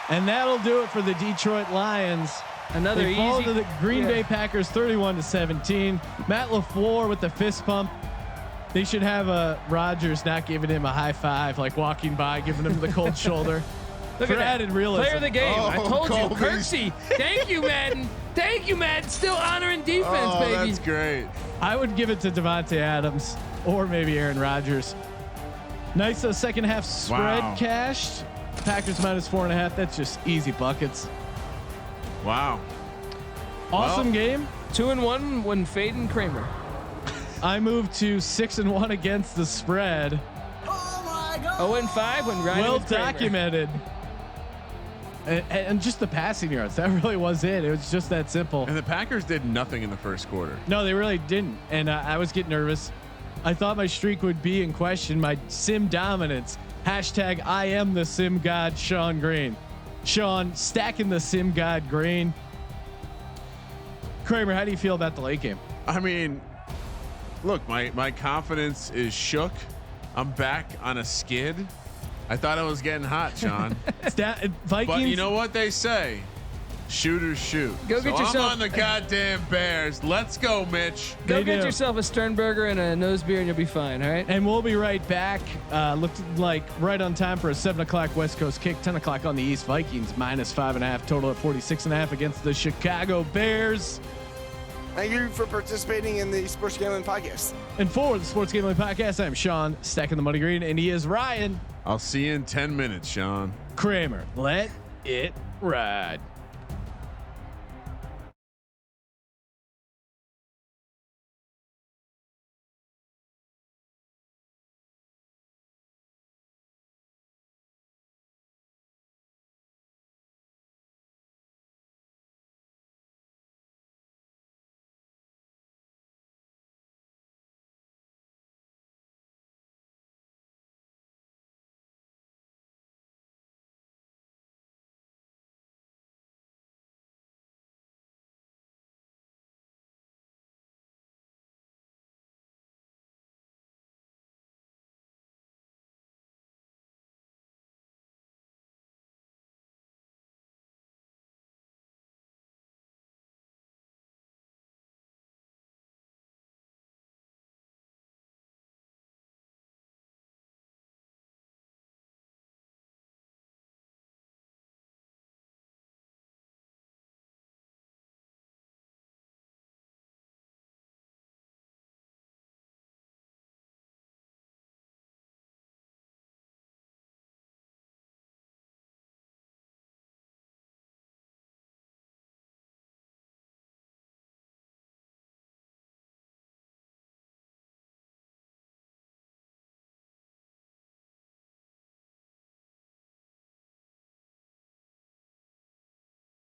And that'll do it for the Detroit Lions. Another They fall easy. to the Green Yeah. Bay Packers 31-17. Matt LaFleur with the fist pump. They should have Rodgers not giving him a high five, like walking by, giving him the cold shoulder. Look for at that. added realism. Player of the game. I Oh, told Colby. you. Curtsy. Thank you, Madden. Thank you, Madden. Still honoring defense, Oh, baby. that's great. I would give it to Devontae Adams or maybe Aaron Rodgers. Nice second half spread Wow. cashed. Packers -4.5. That's just easy buckets. Wow. Awesome game. 2-1 when fading Kramer. I moved to 6-1 against the spread. 0-5 when Ryan Well with Kramer. documented. And just the passing yards. That really was it. It was just that simple. And the Packers did nothing in the first quarter. No, they really didn't. And I was getting nervous. I thought my streak would be in question. My sim dominance. Hashtag I am the sim god, Sean Green. Sean stacking the sim god Green. Kramer, how do you feel about the late game? I mean, look, my confidence is shook. I'm back on a skid. I thought I was getting hot, Sean. Vikings. But you know what they say? shooters shoot. Go get I'm yourself- on the goddamn Bears. Let's go, Mitch. Go They get do. yourself a Sternberger and a nose beer, and you'll be fine. All right. And we'll be right back. Looked like right on time for a 7 o'clock West Coast kick. 10 o'clock on the East. Vikings -5.5. Total at 46.5 against the Chicago Bears. Thank you for participating in the Sports Gambling Podcast. And for the Sports Gambling Podcast, I'm Sean, stacking the money green, and he is Ryan I'll see you in 10 minutes, Sean. Kramer. Let it ride.